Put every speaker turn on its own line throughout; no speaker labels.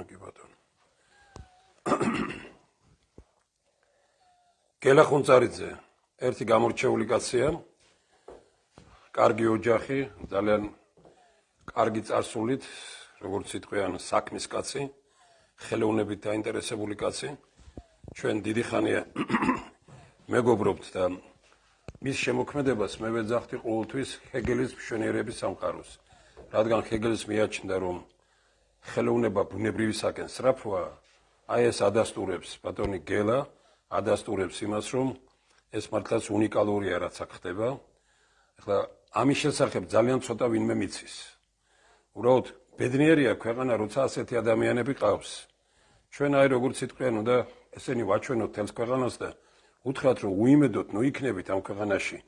კი ბატონო. გელა ხუნწარიძე ერთი გამორჩეული კაცია, კარგი ოჯახი, ძალიან კარგი წარსულით, როგორც იტყვიან, საქმის კაცი, ხელოვნებით დაინტერესებული კაცი. ჩვენ დიდი ხანია მეგობრობთ და მის შემოქმედებას მე ვეძახდი ყოველთვის ჰეგელის მშვენიერების სამყაროს. რადგან ჰეგელს მიაჩნდა, რომ ხელოვნება ბუნებრივისაკენ სწრაფვაა, აი ეს ადასტურებს ბატონი გელა, ადასტურებს იმას, რომ ეს მართლაც უნიკალურია, რაც აქ ხდება. ახლა ამის შესახებ ძალიან ცოტა ვინმე მიცის. უბრალოდ ბედნიერია ქვეყანა, როცა ასეთი ადამიანები ყავს. ჩვენ აი როგორც იტყვიან, უნდა ესენი ვაჩვენოთ თელს ქვეყანას და უთხრათ, რომ უიმედოთ, ნუ იქნებით ამ ქვეყანაში.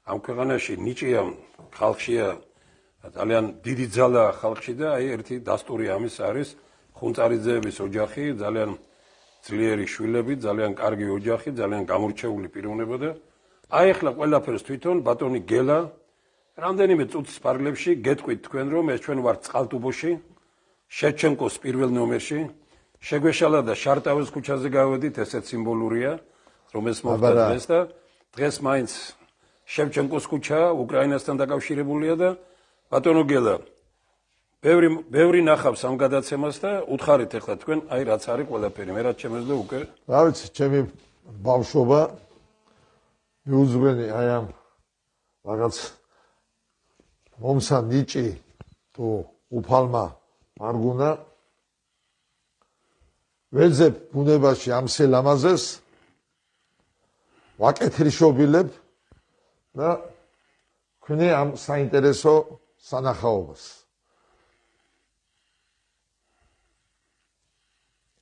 ამ ქვეყანაში ნიჭია ხალხშია, ძალიან დიდი ძალა ხალხში და აი ერთი დასტური ამის არის ხუნწარიძეების ოჯახი, ძალიან ძლიერი შვილები, ძალიან კარგი ოჯახი, ძალიან გამორჩეული პიროვნება და აი ახლა ყველაფერს თვითონ ბატონი გელა რამდენიმე წუთის ფარგლებში გეტყვით თქვენ, რომ ეს ჩვენ ვართ წყალტუბოში, შევჩენკოს პირველ ნომერში, შეგვეშალა და შარტავის ქუჩაზე გავედით, ესეც სიმბოლურია, რომ ეს მოხდა დღეს და დღეს მაინც შევჩენკოს ქუჩა უკრაინასთან დაკავშირებულია და ბატონო გელა, ბევრი ნახავს ამ გადაცემას და უთხარით ახლა თქვენ, აი რაც არის ყველაფერი, მე რაც შემეძლო უკვე.
რა ვიცი, ჩემი ბავშვობა მიუძღვენი აი ამ რაღაც მომსა ნიჭი თუ უფალმა მარგუნა ვეძებ ბუნებაში ამ სილამაზეს ვაკეთრიშობილებ და ქვენი ამ საინტერესო სანახაობას.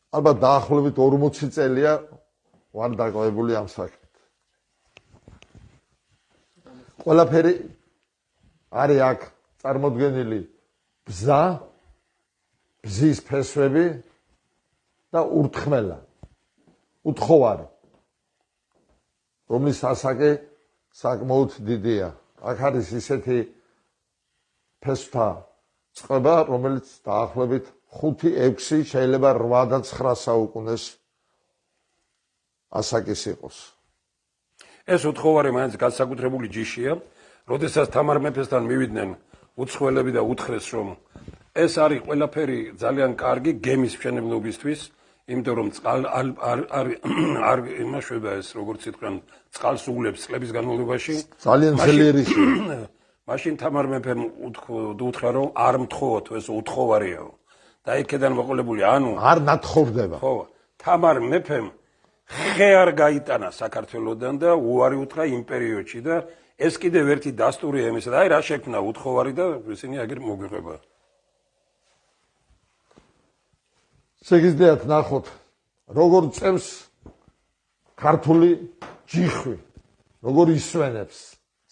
ალბათ დაახლოებით 40 წელია ვარ დაკვებული ამ საქმით. ყველაფერი არის აქ წარმოდგენილი ბზა, ბზის ფესვები და ურთხმელა, უთხოვარი, რომლის ასაკი საკმაოდ დიდია. აქ არის ისეთი ფესვთა წყობა, რომელიც დაახლოებით 5-6, შეიძლება 8 და 9 საუკუნეს ასაკის იყოს.
ეს უთხოვარი მაინც განსაკუთრებული ჯიშია, როდესაც თამარ მეფესთან მივიდნენ უცხოელები და უთხრეს, რომ ეს არის ყველაფერი ძალიან კარგი გემის მშენებლობისთვის, იმიტომ რომ წყალ არ იმაშვება ეს, როგორც იტყვიან, წყალს უვლებს წლების განმავლობაში.
ძალიან ძლიერი ხია.
მაშინ თამარ მეფემ უთხრა, რომ არ მთხოვოთ, ეს უთხოვარიაო. და იქიდან მოყოლებული, ანუ
არ ნათხოვდება.
ხო, თამარ მეფემ ხე არ გაიტანა საქართველოსდან და უარი უთხრა იმ პერიოდში და ეს კიდევ ერთი დასტურია იმისა და აი რა შექმნა უთხოვარი და ისინი აგერ მოგვიყვება.
შეგიძლიათ ნახოთ, როგორ წევს ქართული ჯიხვი, როგორ ისვენებს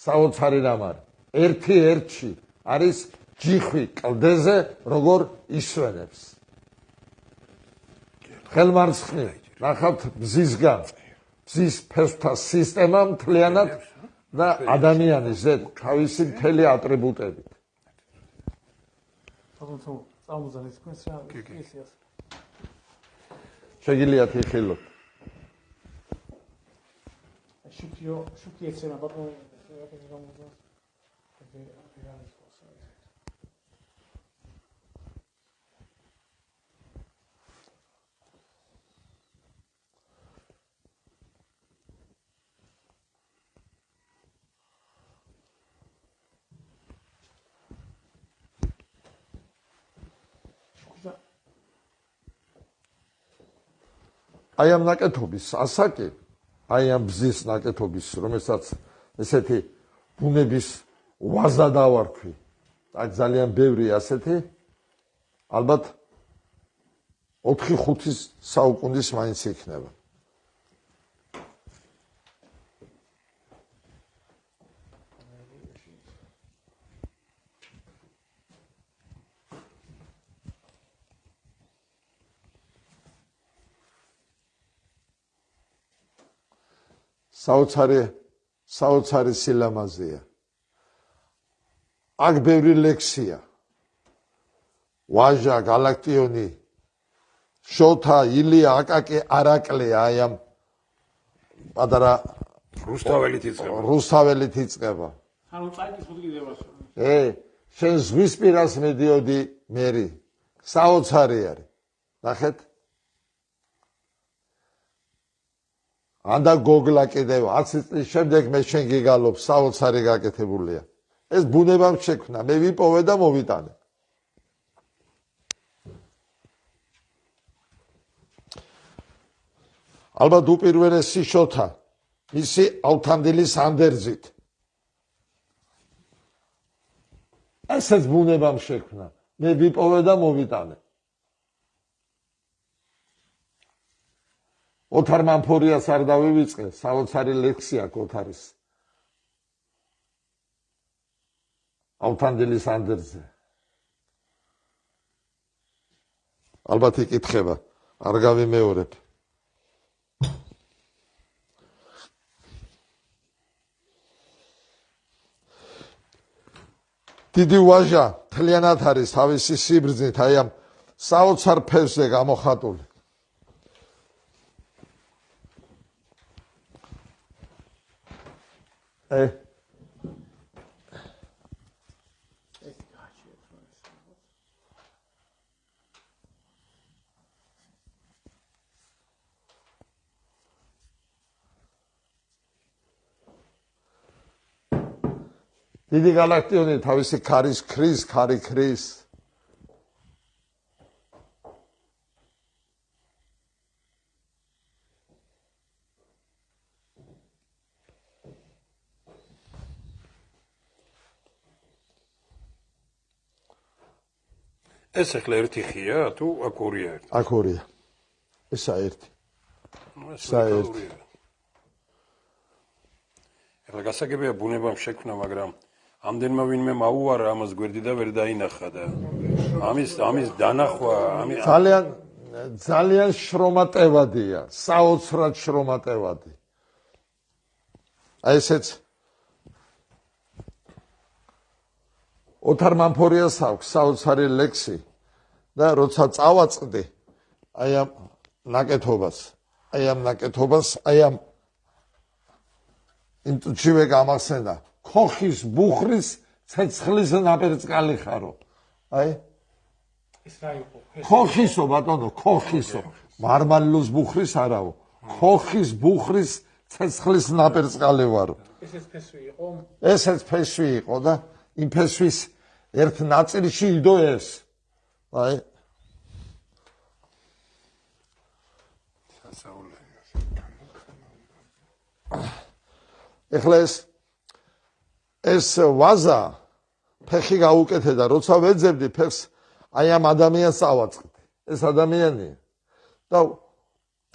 საოცარი რამ არის. ერთი ერთში არის ჯიხვი კლდეზე, როგორ ისვენებს. ხელმარცხნივ ნახავთ ბზისგან, ბზის ფესვთა სისტემა მთლიანად და ადამიანის თავისი მთელი ატრიბუტებით. შეგიძლიათ იხილოთ.
შუქი ეცემა ბატონო
აი ამ ნაკეთობის ასაკი, აი ამ ბზის ნაკეთობის, რომელსაც ესეთი ბუნების ვაზა დავარქვი. აი ძალიან ბევრი ასეთი, ალბათ 4-5 საუკუნის მაინც იქნება. საოცარი სილამაზეა. აქ ბევრი ლექსია. ვაჟა, გალაქტიონი, შოთა, ილია, აკაკი, არაკლი, აი ამ პატარა რუსთაველით იწყება.
ანუ წაიკითხოთ კიდევაც.
შენ ზღვის პირას მიდიოდი მერი. საოცარი არის. ნახეთ? ანდა გოგლა კიდევ 10 წლის შემდეგ მე შენ გიგალობ, საოცარი გაკეთებულია. ეს ბუნებამ შექმნა, მე ვიპოვე და მოვიტანე. ალბათ უპირველესი შოთა, მისი ავთანდილის ანდერძით. ესეც ბუნებამ შექმნა, მე ვიპოვე და მოვიტანე. ოთარ მამფორიას არ დავივიწყე, საოცარი ლექსი აქვს ოთარის. ავთანდილის ანდერძზე. ალბათ იკითხება, არ გავიმეორებ. დიდი ვაჟა მთლიანად არის თავისი სიბრძნით აი ამ საოცარ ფესზე გამოხატული. დიდი გალაქტიონი თავისი ქარის ქრის, ქარი ქრის.
ეს ახლა ერთი ხია თუ აქ ორია ერთი?
აქ ორია. ესა ერთი. ესა ერთი.
ახლა გასაგებია ბუნებამ შექმნა, მაგრამ ამდენმა ვინმე მაუარა ამას გვერდი და ვერ დაინახა და ამის დანახვა
ძალიან შრომატევადია, საოცრად შრომატევადი. აი ესეც ოთარ მამფორიას აქვს საოცარი ლექსი და როცა წავაწყდი აი ამ ნაკეთობას, აი ამ ინტუჩივე გამახსენდა. ქოხის ბუხრის ცეცხლის ნაპერწკალი ხარო. აი
ეს რა იყო?
ქოხისო ბატონო, ქოხისო. მარმალოს ბუხრის არაო. ქოხის ბუხრის ცეცხლის ნაპერწკალი ვარო.
ესეც ფესვი იყო?
ესეც ფესვი იყო და იმ ფესვის ერთ ნაწილში იდო ეს. აი ეხლა ეს ვაზა ფეხი გაუკეთე და როცა ვეძებდი ფეხს აი ამ ადამიანს ავაწყდი. ეს ადამიანია და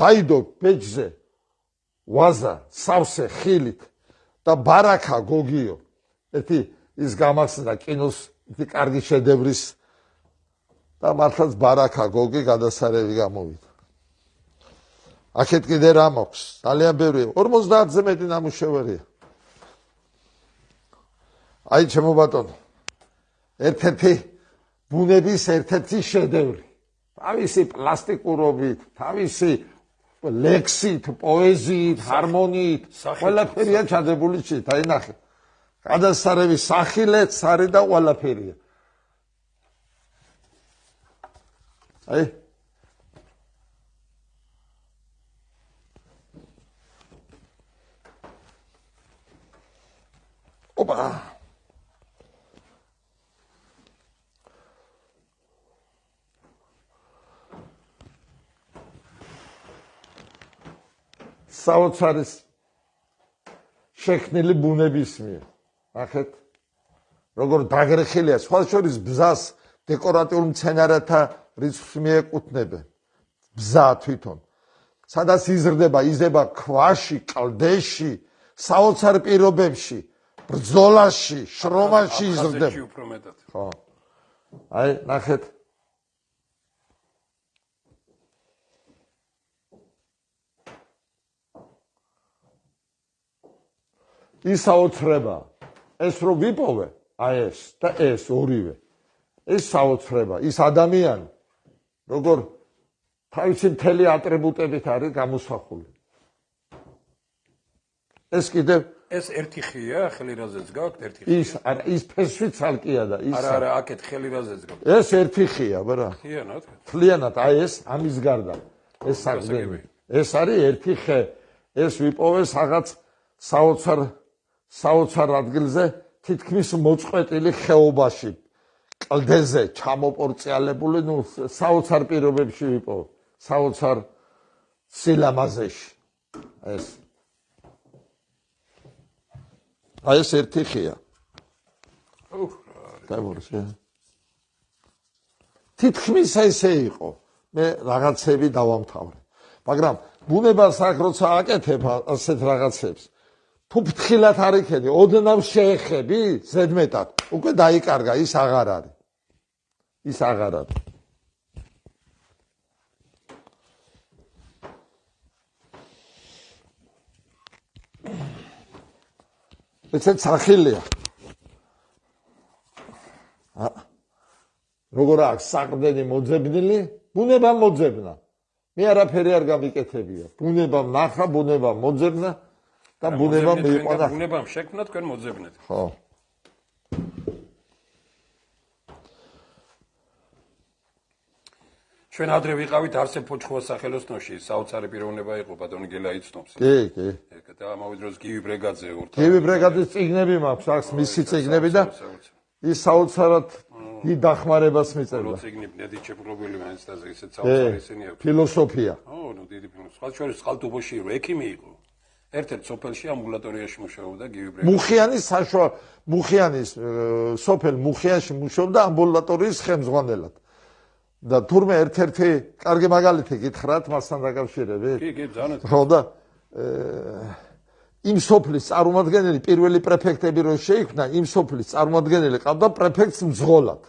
დაიდო ბეჯზე ვაზა სავსე ხილით და ბარაკა გოგიო. ერთი ის გამახსენდა კინოს ერთი კარგი შედევრის და მართლაც ბარაკა გოგი გადასარევი გამოვიდა. აქეთ კიდე რა მოქვს? ძალიან ბევრია. 50-ზე მეტი ნამუშევარია. აი ჩემო ბატონო, ერთ-ერთი ბუნების ერთ-ერთი შედევრი. თავისი პლასტიკურობით, თავისი ლექსით, პოეზიით, ჰარმონიით, ყველაფერია ჩადებული ჩით. აი ნახე. გადასარევი სახილეც არის და ყველაფერია. აი ოპა საოცარის შექმნილი ბუნების მიერ. ნახეთ, როგორ დაგრეხილია, სხვა შორის ბზას დეკორატიულ მცენარეთა რიცხვს მიეკუთვნებენ. ბზა თვითონ. სადაც იზრდება, იზრდება ქვაში, კლდეში, საოცარ პირობებში, ბრძოლაში, შრომაში იზრდება.
უფრო მეტად.
ხო. აი, ნახეთ. ის საოცრება, ეს რო ვიპოვე, აი ეს და ეს ორივე. ეს საოცრება, ის ადამიანი, როგორ თავისი მთელი ატრიბუტებით არის გამოსახული. ეს კიდევ
ეს ერთი ხია, ხელირაზეც გაქვთ ერთი ხია.
ის არა, ის ფესვი ცალკეა და ის
არა, აქეთ ხელირაზეც გაქვთ.
ეს ერთი ხია, ბრა.
ხიანად.
თლიანად, აი ეს ამის გარდა. ეს საგდები. ეს არის ერთი ხე. ეს ვიპოვე რაღაც საოცარ ადგილზე, თითქმის მოწყვეტილი ხეობაში, კლდეზე ჩამოპორწიალებული, ნუ საოცარ პირობებში ვიპოვე. საოცარ სილამაზეში. ეს აი ეს ერთი ხია. თითქმის ესე იყო. მე რაღაცები დავამთავრე. მაგრამ ბუნებას აქ როცა აკეთებ ასეთ რაღაცებს, თუ ფრთხილად არ იქედი, ოდნავ შეეხები ზედმეტად, უკვე დაიკარგა, ის აღარ არის. ის აღარ არის. ესეც სახილია. როგორ აქვს საყრდენი მოძებნილი, ბუნებამ მოძებნა. მე არაფერი არ გამიკეთებია. ბუნებამ ნახა, ბუნებამ მოძებნა და ბუნებამ მიიყვანა.
ბუნებამ შექმნა, თქვენ მოძებნეთ.
ხო.
ჩვენ ადრე ვიყავით არსენ ფოჩხოვას სახელოსნოში, საოცარი პიროვნება იყო, ბატონი გელა იცნობს.
კი.
და ამავე დროს გივი ბრეგაძე ურთა.
გივი ბრეგაძის წიგნები მაქვს, აქვს მისი წიგნები და ის საოცარად დიდ დახმარებას მიწევდა.
წიგნი ნედიჩეპრობილი მაინცდაზე ისეთ საოცარი ისინი აქვს.
ფილოსოფია.
ნუ დიდი ფილოსოფია. სხვა შორის ყალტუბოში რო ექიმი იყო. ერთ-ერთ სოფელში ამბულატორიაში მუშაობდა გივი ბრეგაძე.
მუხიანის სოფელ მუხიანში მუშაობდა ამბულატორიის ხელმძღვანელად. და თურმე ერთ-ერთი კარგი მაგალითი გითხრათ მასთან დაკავშირებით?
კი, ძალიან.
ხო და იმ სოფლის წარმომადგენელი პირველი პრეფექტები რო შეიქმნა, იმ სოფლის წარმომადგენელი ყავდა პრეფექტს მძღოლად.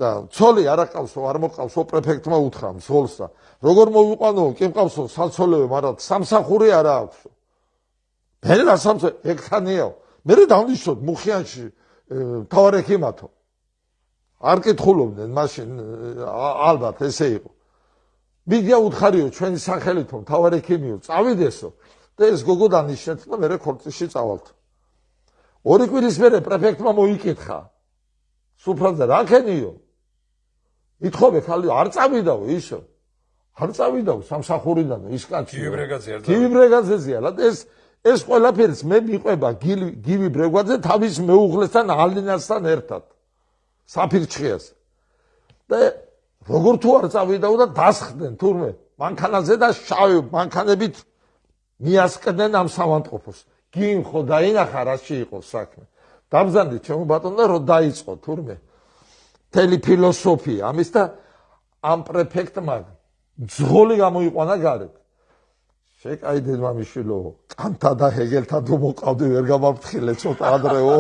და ცოლი არ აყავსო, არ მოყავსო, პრეფექტმა უთხრა მძღოლს და როგორ მოვიყვანო, კი მყავსო საცოლევე, მაგრამ სამსახური არ აქვს. მე რა სამსახური ეკთანიაო. მე დავნიშნოთ მუხიანში მთავარ ექიმათო. არ კითხულობდნენ მაშინ ალბათ ესე იყო. მიდია უთხარიო ჩვენი სახელითო მთავარ ექიმიო, წავიდესო და ეს გოგო დანიშნეთ და მე ქორწილში წავალთ. ორი კვირის მერე პრეფექტმა მოიკითხა. სუფრაზე რა ქენიო? ითხოვე ხალი არ წავიდაო ისო. არ წავიდაო სამსახურიდან ის კაცი. გივი ბრეგაძეზეა. ეს ყველაფერს მე მიყვება გივი ბრეგაძე თავის მეუღლესთან ალინასთან ერთად. საფირჩხიას. და როგორ თუ არ წავიდაო და დასხდნენ თურმე მანქანაზე და შავი მანქანებით მიასკდნენ ამ სამანტყოფოს. გინხო დაინახა რაში იყო საქმე. დამზადდი ჩემო ბატონო და რო დაიწყო თურმე. მთელი ფილოსოფია ამის და ამ პრეფექტმა ძღოლი გამოიყვანა გარეთ. შეკაიდე მამიშვილო, კანტა და ჰეგელთან თუ მოყავდი ვერ გამაფრთხილე ცოტა ადრეო.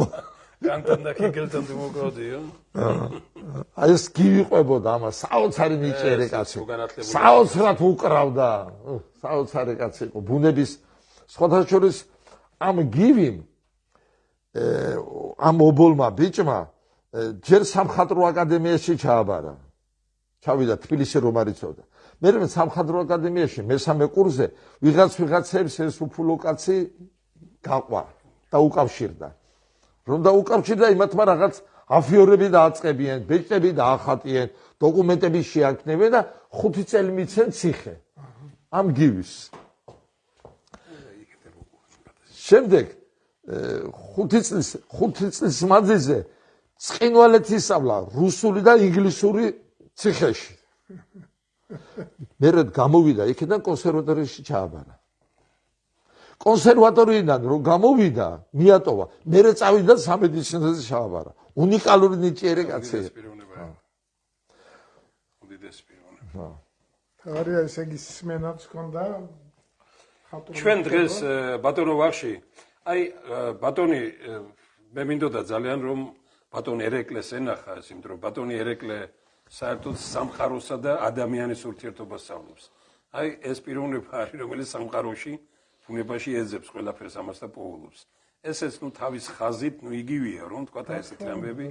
კანტა და ჰეგელთან თუ მოყავდიო?
აი ეს გივიყვებოდა ამას, საოცარი ნიჭიერი კაცი. საოცრად უკრავდა. საოცარი კაცი იყო. ბუნების სხვათა შორის ამ გივიმ ამ ობოლმა ბიჭმა ჯერ სამხატვრო აკადემიაში ჩააბარა. ჩავიდა თბილისში რომ არ იცოდა. მე სამხატვრო აკადემიაში მესამე კურსზე ვიღაცებს ეს უფულო კაცი გაყვა და უკავშირდა. რომ დაუკავშირდა იმათმა რაღაც აფიორები დააწყებიან, ბეჭდები დაახატიან, დოკუმენტები შეაქმნებენ და 5 წელი მიცენ ციხე. ამ გივის. შემდეგ 5 წლის მანძილზე ცხინვალეთ ისწავლა რუსული და ინგლისური ციხეში. მერე გამოვიდა იქიდან კონსერვატორიაში ჩააბარა. კონსერვატორიიდან რომ გამოვიდა, მიატოვა, მერე წავიდა სამედიცინოზე ჩააბარა. უნიკალური ნიჭიერი კაცი.
უდიდესი პიროვნება.
თაღარია ესე იგი სმენაც ჰქონდა ხალხური.
ჩვენ დღეს ბატონო ვახში, აი ბატონი მე მინდოდა ძალიან რომ ბატონი ერეკლეს ენახა, იმიტომ რომ ბატონი ერეკლე საერთოდ სამყაროსა და ადამიანის ურთიერთობას სწავლობს. აი ეს პიროვნება არის, რომელიც სამყაროში ბუნებაში ეძებს ყველაფერს ამას და პოულობს. ესეც ნუ თავის ხაზით, ნუ იგივეა, რომ თქვა ესეთი ამბები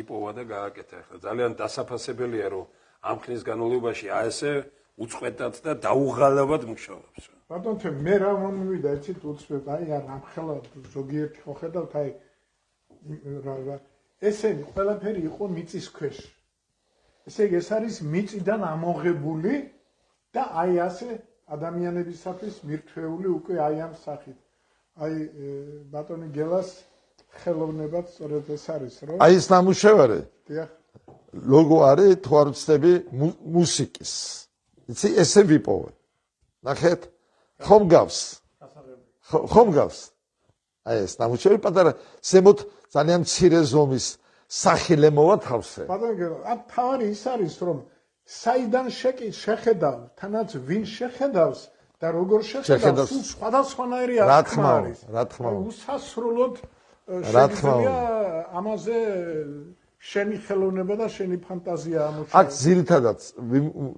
იპოვა და გააკეთა. ახლა ძალიან დასაფასებელია, რომ ამ ხნის განმავლობაში ესე უწყვეტად და დაუღალავად მუშაობს.
ბატონო, მე რა მომივიდა, იცით, უწყვეტ, აი ამხელა ზოგიერთი ხო ხედავთ, აი რა ესენი ყველაფერი იყო მიწის ქვეშ. ესე იგი ეს არის მიწიდან ამოღებული და აი ასე ადამიანებისათვის მირთვეული უკვე აი ამ სახით. აი ბატონი გელას ხელოვნებად სწორედ ეს არის, რომ
აი ეს ნამუშევარი
დიახ
ლოგო არის თუ არ ვცდები მუსიკის. იცი ესე ვიპოვე. ნახეთ? ხომ გავს? ხომ გავს? აი ეს ნამუშევარი პატარა ზემოთ ძალიან მცირე ზომის სახილე მოვათავსე.
ბატონო გელა, ამ თავი ის არის, რომ საიდან შეხედავ, თანაც ვინ შეხედავს და როგორ შეხედავს, სულ სხვადასხვანაირი აღქმა არის.
რა თქმა უნდა.
უსასრულოდ შეიძლება ამაზე შენი ხელოვნება და შენი ფანტაზია ამუშავოს.
აქ ძირითადად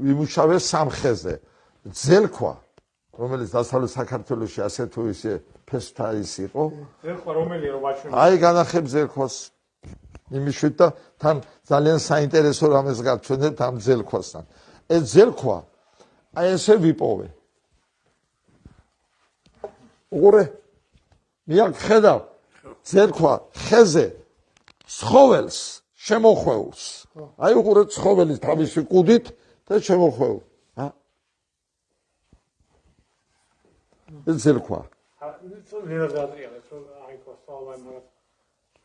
ვიმუშავე სამხეზე. ძელქვა, რომელიც დასავლეთ საქართველოში ასე თუ ისე ფესტა ის იყო.
ძელქვა რომელია რომ ვაჩვენო?
აი განახებ ძელქვას. იმიშვით და თან ძალიან საინტერესო რამეს გავჩვენებთ ამ ძელქვასთან. ეს ძელქვა აი ესე ვიპოვე. უყურე მე აქ ხედავ ძელქვა ხეზე ცხოველს შემოხვეულს. აი უყურე ცხოველის თავისი კუდით და შემოხვეულ. ეს ძელქვა.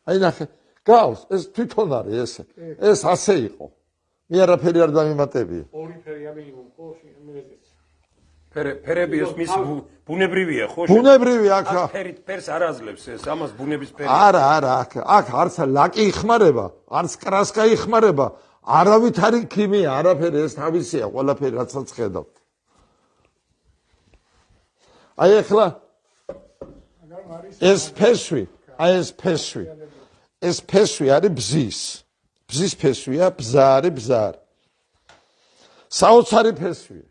აი ნახე გავს ეს თვითონ არის ესე. ეს ასე იყო. მე არაფერი არ დამიმატებია.
ორი ფერი ამინიმუმ ხო მეზეც.
ფერები ეს მის ბუნებრივია, ხო?
ბუნებრივი აქ
ფერს არ აძლევს ეს, ამას ბუნების ფერი.
არა, აქ არც ლაკი იხმარება, არც კრასკა იხმარება, არავით არის ქიმია, არაფერი ეს თავისია, ყველაფერი რასაც ხედავთ. აი ახლა ეს ფესვი, აი ეს ფესვი არის ბზის. ბზის ფესვია, ბზა არის ბზა. საოცარი ფესვია.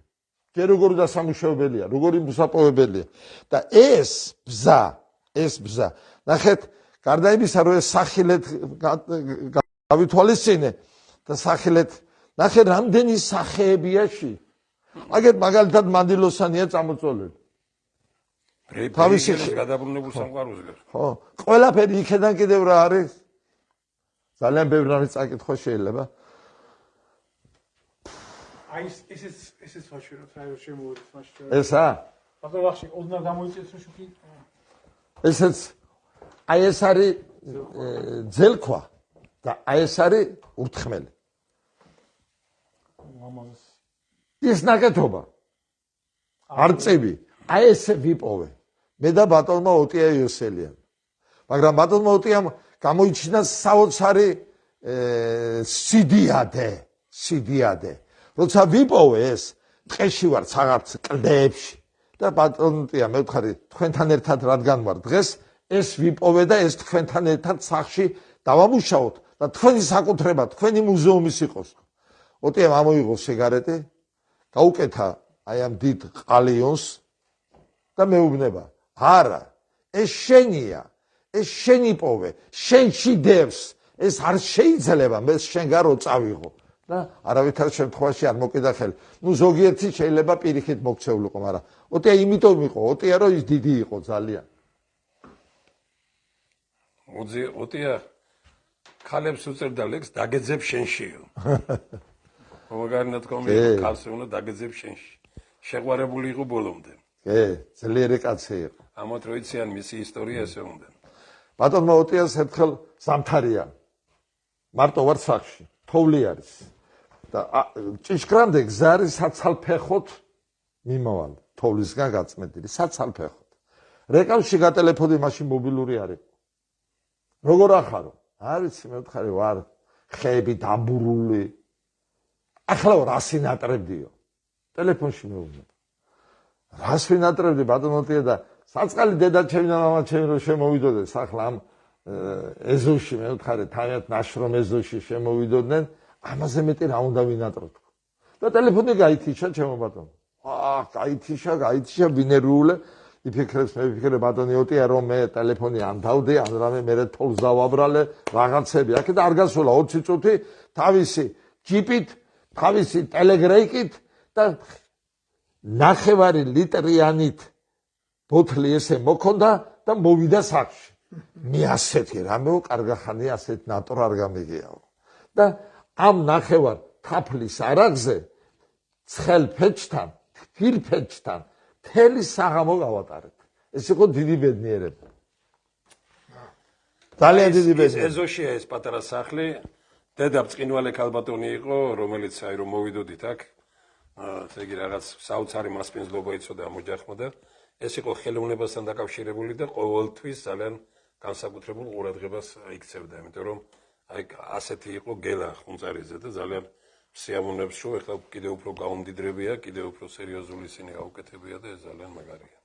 ჯერ როგორი დასამუშავებელია, როგორი მოსაპოვებელია. და ეს ბზა. ნახეთ, გარდა იმისა, რომ ეს სახილეთ გავითვალისწინე და სახილეთ, ნახეთ, რამდენი სახეებიაში. აგერ მაგალითად მანდილოსანია წამოწოლილი.
თავისი გადაბრუნებულ სამყაროზე.
ხო, ყველაფერი იქიდან კიდევ რა არის? ძალიან ბევრი რამე წაკითხვა შეიძლება.
აი ეს ვაშვეროთ, აი შემოვიდეს მაშინ.
ესა?
ბატონო ვახში, ოდნავ გამოიწეს რომ შუქი.
ესეც აი ეს არის ძელქვა და აი ეს არის ურთხმელი.
მამას.
ის ნაკეთობა. არწივი. აი ესე ვიპოვე. მე და ბატონმა ოტია იოსელიან. მაგრამ ბატონმა ოტიამ გამოიჩინა საოცარი სიდიადე. როცა ვიპოვე ეს, ტყეში ვარ ცაღარც კლდეებში და ბატონტია მე ვთხარი თქვენთან ერთად რადგან ვარ დღეს, ეს ვიპოვე და ეს თქვენთან ერთად სახში დავამუშაოთ და თქვენი საკუთრება, თქვენი მუზეუმის იყოს. ოტიამ ამოიღო სიგარეტი, გაუკეთა აი ამ დიდ ყალიონს და მეუბნება, არა, ეს შენია, ეს შენი პოვე, შენში დევს, ეს არ შეიძლება მე შენგან რო წავიღო და არავითარ შემთხვევაში არ მოკიდა ხელი. ნუ ზოგიერთი შეიძლება პირიქით მოქცეულიყო, მაგრამ ოტია იმიტომ იყო, ოტია რომ ის დიდი იყო ძალიან.
ოტია ქალებს უწერდა ლექს დაგეძებ შენშიო. მაგარი ნათქვამი ქალს უნდა დაგეძებ შენში. შეყვარებული იყო ბოლომდე.
ძლიერი კაცი იყო.
ამათ რო იციან მისი ისტორია ესე უნდა.
ბატონმა ოტიას ერთხელ ზამთარია. მარტო ვარ სახში, თოვლი არის. და ჭიშკრამდე გზა არის საცალფეხოთ მიმავალ, თოვლისგან გაწმენდილი, საცალფეხოთ. რეკავში გატელეფონდი მაშინ მობილური არ იყო. როგორ ახარო? არ ვიცი, მე ვთხარი ვარ ხეები დაბურული. ახლა რას ვინატრებდიო? ტელეფონში მეუბნება. რას ვინატრებდი ბატონოტია და საწყალი დედაჩემი და მამაჩემი რომ შემოვიდოდნენ ახლა ამ ეზოში მე ვთხარი თავად ნაშრომ ეზოში შემოვიდოდნენ, ამაზე მეტი რა უნდა ვინატროთ. და ტელეფონი გაითიშა ჩემო ბატონო. გაითიშა ბინერული იფიქრებს მე ვიფიქრე ბატონიოტია რომ მე ტელეფონი ამდავდი ან რამე მე თოლს დავაბრალე რაღაცები აქ და არ გასულა 20 წუთი თავისი ჯიპით თავისი ტელეგრეიკით და 9 ლიტრიანით ბოთლი ესე მოქონდა და მოვიდა სახლში მე ასეთი რამეო კარგახანი ასეთ ნატორ არ გამიგიაო და ამ 9 თაფლის არაგზე ცხელ ფეჩთან თბილ ფეჩთან თელი საღამო გავატარეთ. ეს იყო დიდი ბედნიერება. ძალიან დიდი ბედნიერება.
ეზოშია ეს პატარა სახლი. დედა ბრწყინვალე ქალბატონი იყო, რომელიც აი რომ მოვიდოდით აქ, ესე იგი რაღაც საოცარი მასპინძლობა იცოდა ამ ოჯახმა. ეს იყო ხელოვნებასთან დაკავშირებული და ყოველთვის ძალიან განსაკუთრებულ ყურადღებას იქცევდა, იმიტომ რომ აი ასეთი იყო გელა ხუნწარიძე და ძალიან სიამოვნებს რომ ეხლა კიდევ უფრო გაუმდიდრებია, კიდევ უფრო სერიოზული ისინი გაუკეთებია და ეს ძალიან მაგარია.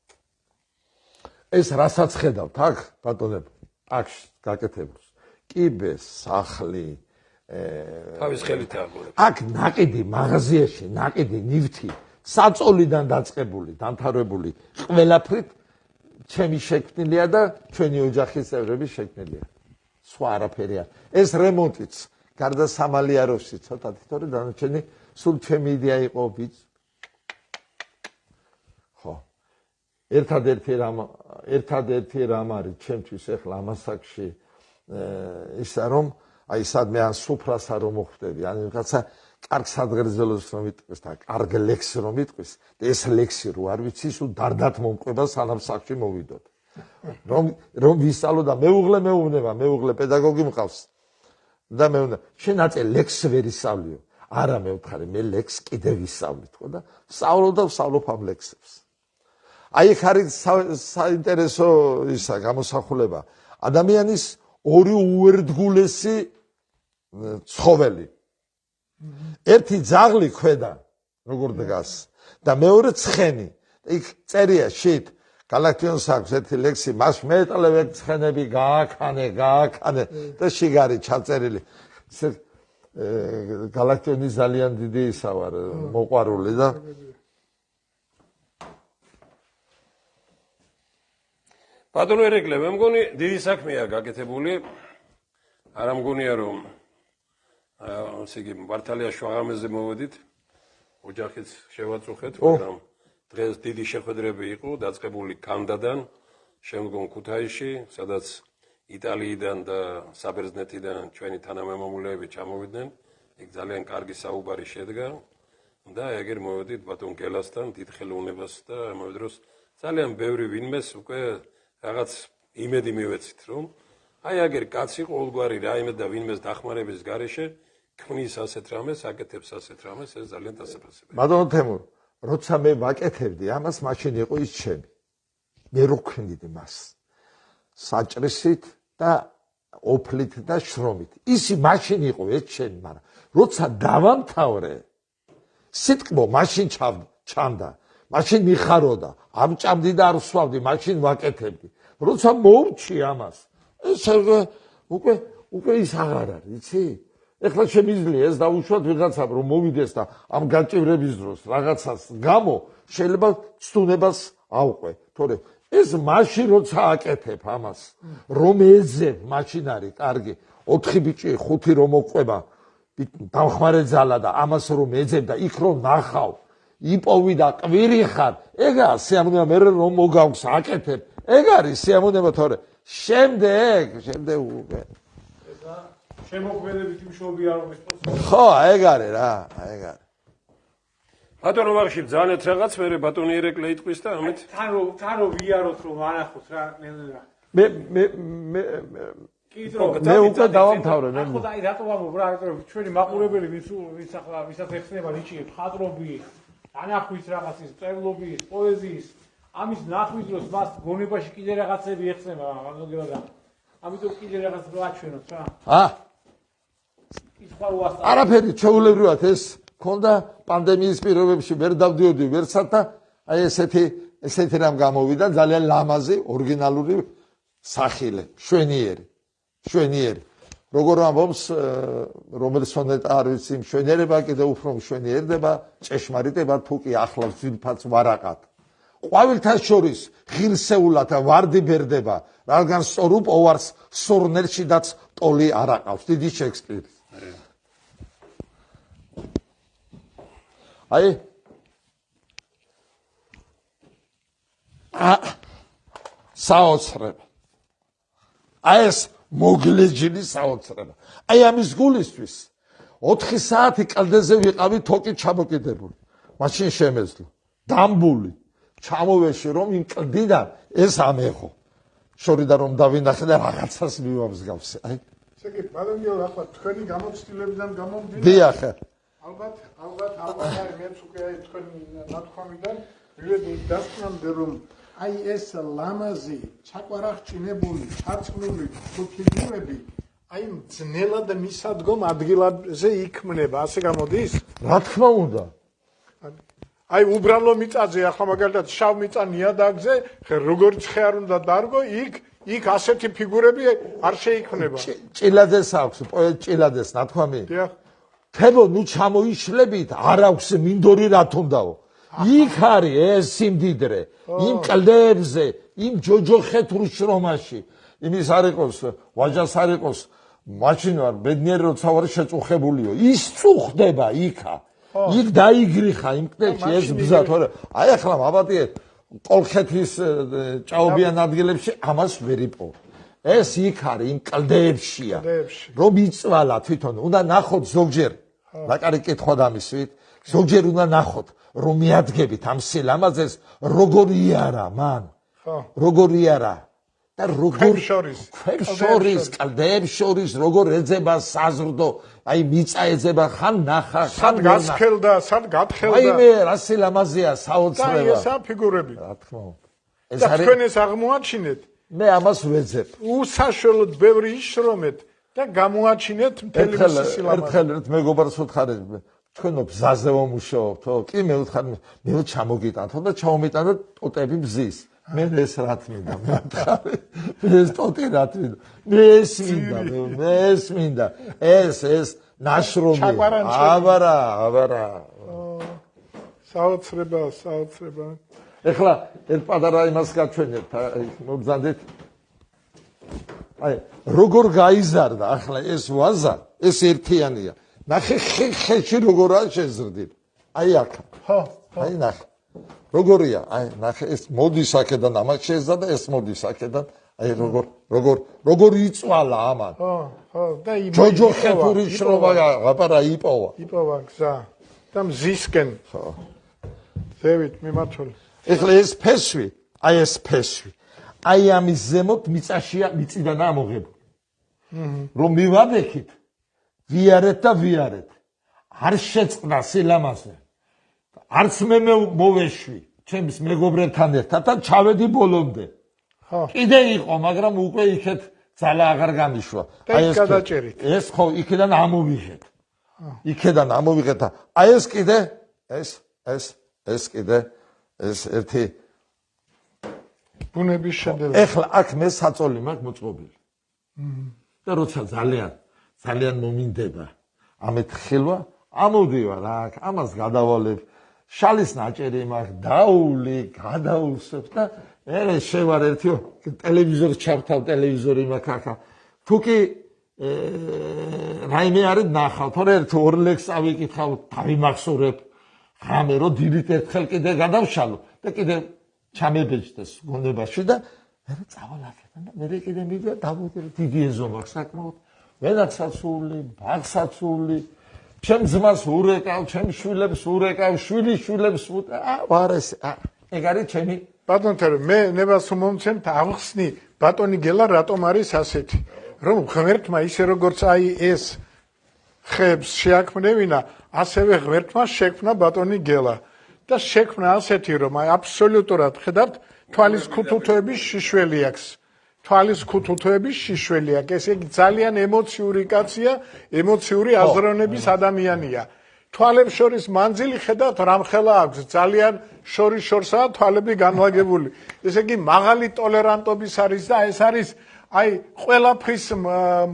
ეს რასაც ხედავთ აქ ბატონებო, აქ გაკეთებულს. კიბე, სახლი,
თავის ხელით ააგორებს.
აქ ნაკიდი მაღაზიაში, ნაკიდი ნივთი, საწოლიდან დაწყებული, დამთავრებული, ყველაფრით ჩემი შექმნილია და ჩვენი ოჯახის წევრების შექმნილია. სხვა არაფერია. ეს რემონტიც გარდა სამალიაროვსი ცოტათი თორე დანარჩენი სულ ჩემი იდეა იყო ბიჭ. ხო. ერთადერთი რამ არის ჩემთვის ახლა ამასაკში ისა რომ აი სადმე ან სუფრას არ მოხვდები, ან რაღაცა კარგ სადღერძელოს რომ იტყვის და კარგ ლექსი რომ იტყვის და ეს ლექსი რო არ ვიცი სულ დარდათ მომყვება სანამ სახლში მოვიდოდ. რომ ვისწავლო და მეუღლე პედაგოგი მყავს. და მე უნდა შენ აწე ლექს ვერ ისწავლიო. არა მე ვთხარი მე ლექს კიდევ ვისწავლი თქო და ვსწავლობ ამ ლექსებს. აი ხ არის საინტერესო ისა გამოსახულება. ადამიანის ორი უერთგულესი ცხოველი. ერთი ძაღლი ქვედა როგორ დგას და მეორე ცხენი. იქ წერია შით გალაქტიონს აქვს ერთი ლექსი, მას მეტალევ ცხენები გააქანე და შიგარი ჩაწერილი. გალაქტიონი ძალიან დიდი ისა ვარ მოყვარული და
ბატონო ერეკლე, მე მგონი დიდი საქმეა გაკეთებული. არ მგონია რომ ესე იგი მართალია შუაღამეზე მოვედით, ოჯახიც შევაწუხეთ, მაგრამ დღეს დიდი შეხვედრები იყო დაწყებული კანდადან, შემდგომ ქუთაისში, სადაც იტალიიდან და საბერძნეთიდან ჩვენი თანამემამულეები ჩამოვიდნენ. იქ ძალიან კარგი საუბარი შედგა და ეგერ მოვედით ბატონ გელასთან დიდ ხელოვნებას და ამავე დროს ძალიან ბევრი ვინმეს უკვე რაღაც იმედი მივეცით, რომ აი აგერ კაცი ყოველგვარი რაიმე და ვინმეს დახმარების გარეშე ქმნის ასეთ რამეს, აკეთებს ასეთ რამეს, ეს ძალიან დასაფასებელია.
ბატონო თემურ, როცა მე ვაკეთებდი ამას, მაშინ იყო ის ჩემი. მე რო ქმნიდი მას. საჭრისით და ოფლით და შრომით. ისი მაშინ იყო ეს ჩემი, მაგრამ როცა დავამთავრე, სიტყვა მაშინ ჩამდა. მაშინ მიხაროდა, ამჭამდი და არ ვსვავდი, მაშინ ვაკეთებდი. როცა მოვჭი ამას, ეს უკვე ის აღარ არის, იცი? ეხლა შემიძლია ეს დაუშვათ ვიღაცამ რომ მოვიდეს და ამ გაჭირების დროს რაღაცას გამო შეიძლება ცდუნებას ავყვე. თორე ეს მაშინ როცა აკეთებ ამას, რომ ეძებ, მაშინ არის კარგი. 4 ბიჭი, 5 რომ მოყვება, დამხმარე ძალა და ამას რომ ეძებ და იქ რომ ნახავ, იპოვი და ყვირი ხარ, ეგაა სიამოვნება მე რომ მოგავს აკეთებ. ეგ არის სიამოვნება თორე შემდეგ უკვე
შემოქმედებით მშობია რომ ეს
ხო, ეგ არის რა, ეგ არის.
ბატონო ვახში ძალიან რაღაც მე ბატონი ერეკლე იტყვის და ამით
თან რო ვიაროთ რომ არახოთ რა ნელ-ნელა.
მე უკვე დავამთავრე მე.
ხო და აი რატო ვამბობ რა, ჩვენი მაყურებელი ვინც ახლა ვისაც ეხსნება ნიჭიერ მხატვრობის, ანახვის რაღაცის, მწერლობის, პოეზიის ამის ნახვის დროს მას გონებაში კიდე რაღაცები ეხსნება ამოგება და ამიტომ კიდე რაღაც გააჩვენოთ რა. კითხვა უასწავლო.
არაფერი ჩვეულებრივად ეს ქონდა პანდემიის პირობებში ვერ დავდიოდი ვერცად და აი ესეთი რამ გამოვიდა ძალიან ლამაზი ორიგინალური სახილე შვენიერი როგორ ამბობს რომელიც სონეტა არ ვიცი მშვენიერება კიდევ უფრო მშვენიერდება ჭეშმარიტება თუ კი ახლავს ძილფაც ვარაყად ყვავილთა შორის ღირსეულად ვარდი ბერდება რადგან სწორ უპოვარს სორნელშიდაც ტოლი არ აყავს დიდი შექსპირი აი საოცრება აი ეს მოგლეჯილი საოცრება აი ამის გულისთვის 4 საათი კლდეზე ვიყავი თოკი ჩამოკიდებული მაშინ შემეძლო დამბული ჩამოვეში რომ იმ კლდიდან ეს ამეხო შორიდან რომ დავინახე და რაღაცას მივამსგავსე აი
ესე იგი ბალონიო ახლა თქვენი გამოცდილებიდან გამომდინარე
დიახ
ალბათ აი მეც უკვე აი თქვენი ნათქვამიდან მივედი დასკვნამდე რომ აი ეს ლამაზი ჩაკვარაღჭინებული ჩარწმული ფიგურები აი ძნელად მისადგომ ადგილაზე იქმნება ასე გამოდის
რა თქმა უნდა
აი უბრალო მიწაზე ახლა მაგალითად შავ მიწა ნიადაგზე როგორც ხე არ უნდა დარგო იქ ასეთი ფიგურები არ შეიქმნება
ჭილაძეს აქვს პოეტ ჭილაძეს ნათქვამი
დიახ
თებო ნუ ჩამოიშლებით არ აქვს მინდორი რა თუნდაო იქ არის ეს სიმდიდრე იმ კლდეებზე იმ ჯოჯოხეთურ შრომაში იმის არ იყოს ვაჟას არ იყოს მაშინ ვარ ბედნიერი როცა ვარ შეწუხებულიო ის წუხდება იქა იქ დაიგრიხა იმ კლდეში ეს ბზა თორე აი ახლა მაბატიეთ კოლხეთის ჭაობიან ადგილებში ამას ვერ იპოვ ეს იქ არის იმ კლდეებშია რომ იწვალა თვითონ უნდა ნახოთ ზოგჯერ ლაკარი კითხვა დამისვით ზოგჯერ უნდა ნახოთ რომ მიადგებით ამ სილამაზეს როგორი არა მან როგორი არა და როგორ შორის კლდეებს შორის როგორ ეძება საზრდო აი მიწა ეძება ხან ნახა
ხან გასხელდა სად გათხელდა
აი მე რა სილამაზეა საოცრება
და ესა ფიგურები
რა თქმა უნდა ეს
და
არის
თქვენ ეს აღმოაჩინეთ
მე ამას ვეძებ
უსაშველოდ ბევრი იშრომეთ და გამოაჩინეთ მთელი მისი სილამაზე
ერთხელ ერთ მეგობარს ვუთხარი თქვენო ბზაზე ვამუშაობთო კი მე ვუთხარი მე ჩამოგიტანთო და ჩამომიტანოთ ტოტები ბზის მე ეს რა თმინდა მე ვთხარი ეს ტოტი რა თმინდა მე ეს მინდა ეს ნაშრომი აბარა
საოცრება
ეხლა ერთ პატარა იმას გაჩვენებთ მოგზანდით აი როგორ გაიზარდა ახლა ეს ვაზა ეს ერთიანია ნახე ხეში როგორაა შეზრდილი აი აქ აი ნახე როგორია აი ნახე ეს მოდის აქედან ამას შეზრდა ეს მოდის აქედან აი როგორ იწვალა ამან
და
ჯოჯოხეთური შრომა აპარა იპოვა
გზა და მზისკენ ზევით მიმართული
ეხლა ეს ფესვი აი ამის ზემოთ მიწაშია მიწიდან ამოღებული რომ მივაბექით ვიარეთ არ შეწყდა სილამაზე არც მე მოვეშვი ჩემს მეგობრებთან ერთად და ჩავედი ბოლომდე კიდე იყო მაგრამ უკვე იქეთ ძალა აღარ გამიშვა
აი ეს გადაჭერით
ეს ხო იქიდან ამოვიღეთ და აი ეს კიდე ეს კიდე ეს ერთი
ბუნების შედევრი
ეხლა აქ მე საწოლი მაქვს მოწყობილი და როცა ძალიან მომინდება ამეთ ხილვა ამოდივარ აქ ამას გადავალებ შალის ნაჭერი მაქვს დაული გადაუსვებ და მე შევარ ერთი ტელევიზორს ჩავთავ ტელევიზორი მაქვს ახლა თუ კი რაიმე არის ნახავ თორე ერთი ორ ლექს ავიკითხავ დავიმახსოვრებ ღამე რო დილით ერთხელ კიდე გადავშალო და კიდე ჩამებეჭდეს გონებაში და მე წავალ აქედან და მე კიდე მივიდა დავუდგე დიდი ეზო მაქვს საკმაოდ ვენაცაცული ბაღსაცული ჩემ ძმას ურეკავ ჩემ შვილებს ურეკავ შვილიშვილებს ვარეს ეგ არის ჩემი
ბატონო მე ნებას მომცემთ აღხსნი ბატონი გელა რატომ არის ასეთი რომ ღმერთმა ისე როგორც აი ეს ხებს შეაქმნევინა ასევე ღმერთმა შექმნა ბატონი გელა და შექმნა ასეთი რომ აი აბსოლუტურად ხედავთ თვალის ქუთუთოების შიშველი აქვს. თვალის ქუთუთოების შიშველი აქვს. ესე იგი ძალიან ემოციური კაცია, ემოციური აზროვნების ადამიანია. თვალებს შორის მანძილი ხედავთ რამხელა აქვს, ძალიან შორის-შორსაა თვალები განლაგებული. ესე იგი მაღალი ტოლერანტობის არის და ეს არის აი ყველაფრის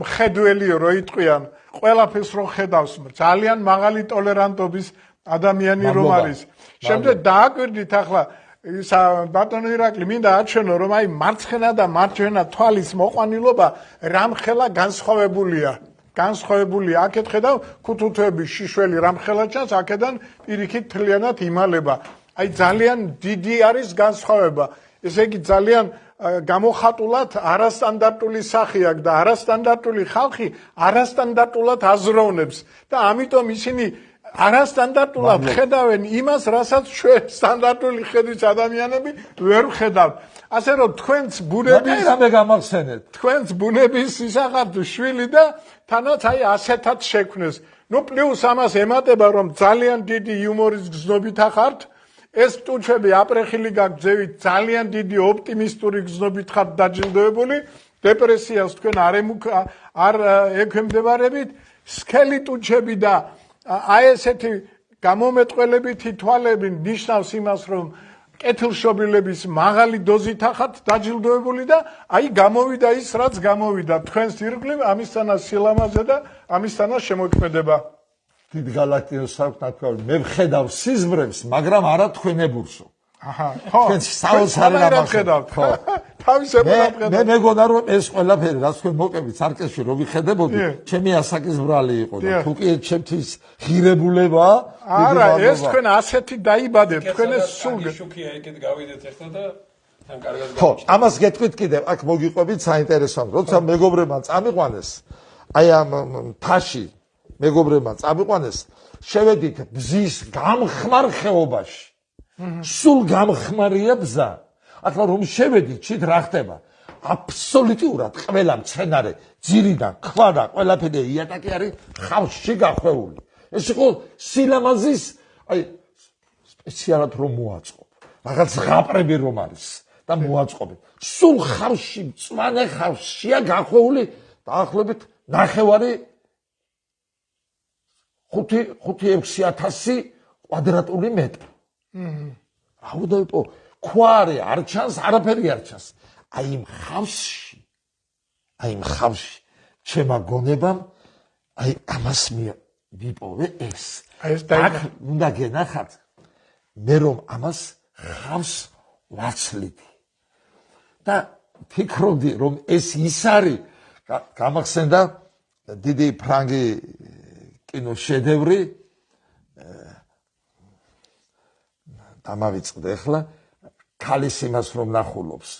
მხედველიო რო იტყვიან, ყველაფერს რო ხედავს, ძალიან მაღალი ტოლერანტობის ადამიანი რომ არის. შემდეგ დააკვირდით ახლა ისა ბატონო ირაკლი მინდა აჩვენო რომ აი მარცხენა და მარჯვენა თვალის მოყვანილობა რამხელა განსხვავებულია. განსხვავებულია. აქეთ ხედავ ქუთუთოების შიშველი რამხელა ჩანს, აქედან პირიქით თლიანად იმალება. აი ძალიან დიდი არის განსხვავება. ესე იგი ძალიან გამოხატულად არასტანდარტული სახე აქვს და არასტანდარტული ხალხი არასტანდარტულად აზროვნებს და ამიტომ ისინი არასტანდარტულად ხედავენ იმას, რასაც ჩვენ სტანდარტული ხედვის ადამიანები ვერ ხედავთ. ასე რომ თქვენც ბუნების ისახართ შვილი და თანაც აი ასეთად შექმნეს. ნუ პლუს ამას ემატება რომ ძალიან დიდი იუმორის გზნობით ახართ. ეს ტუჩები აპრეხილი გაგძევით, ძალიან დიდი ოპტიმისტური გზნობით ხართ დაჯილდოებული. დეპრესიას თქვენ არ ექვემდებარებით. სქელი ტუჩები და აი ესეთი გამომეტყველებითი თვალები ნიშნავს იმას, რომ კეთილშობილების მაღალი დოზით ახართ დაჯილდოებული და აი გამოვიდა ის, რაც გამოვიდა. თქვენს ირგვლივ ამისთანა სილამაზე და ამისთანა შემოქმედება.
დიდ გალაქტიოს აქვს ნათქვამი. მე ვხედავ სიზმრებს, მაგრამ არა თქვენებურსო.
აჰა, ხო.
თქვენ საოცარი რამას
ხედავთ. ხო. თავისებურად ხედავთ.
მე მეგონა რომ ეს ყველაფერი რაც თქვენ მოკებით სარკესში რომ ვიხედებოდი, ჩემი ასაკის ბრალი იყო და თუ კი ჩემთვის ღირებულება,
არა, ეს თქვენ ასეთი დაიბადეთ, თქვენ ეს სულ
შუქია ეკეთ გავიდეთ ერთად და თან კარგად
ხო, ამას გეტყვით კიდევ, აქ მოგიყვებით საინტერესო, როცა მეგობრებმა წამიყვანეს, აი ამ თაში მეგობრებმა წამიყვანეს, შევედით ბზის გამხმარ ხეობაში. სულ გამხმარია ბზა. ახლა რომ შევედით, შეთ რა ხდება? აბსოლუტურად ყველა მცენარე, ძირიდან, ქვა და ყველაფერი იატაკი არის ხავსში გახვეული. ეს იყო სილამაზის, აი სპეციალად რომ მოაწყობ. რაღაც ღაპრები რომ არის და მოაწყობენ. სულ ხავსში, მწვანე ხავსშია გახვეული დაახლოებით 5-6,000 კვადრატული მეტრი. აუდაიტო ქვარი არ ჩანს, არაფერი არ ჩანს. აი იმ ხავსში ჩემა გონებამ აი ამას ვიპოვე ეს. აქ უნდა გენახათ მე რომ ამას ხავს ვაცლიდი. და ფიქრობდი რომ ეს ის არის, გამახსენდა დიდი ფრანგი კინო შედევრი დამავიწყდა ახლა ქალის იმას რომ ნახულობს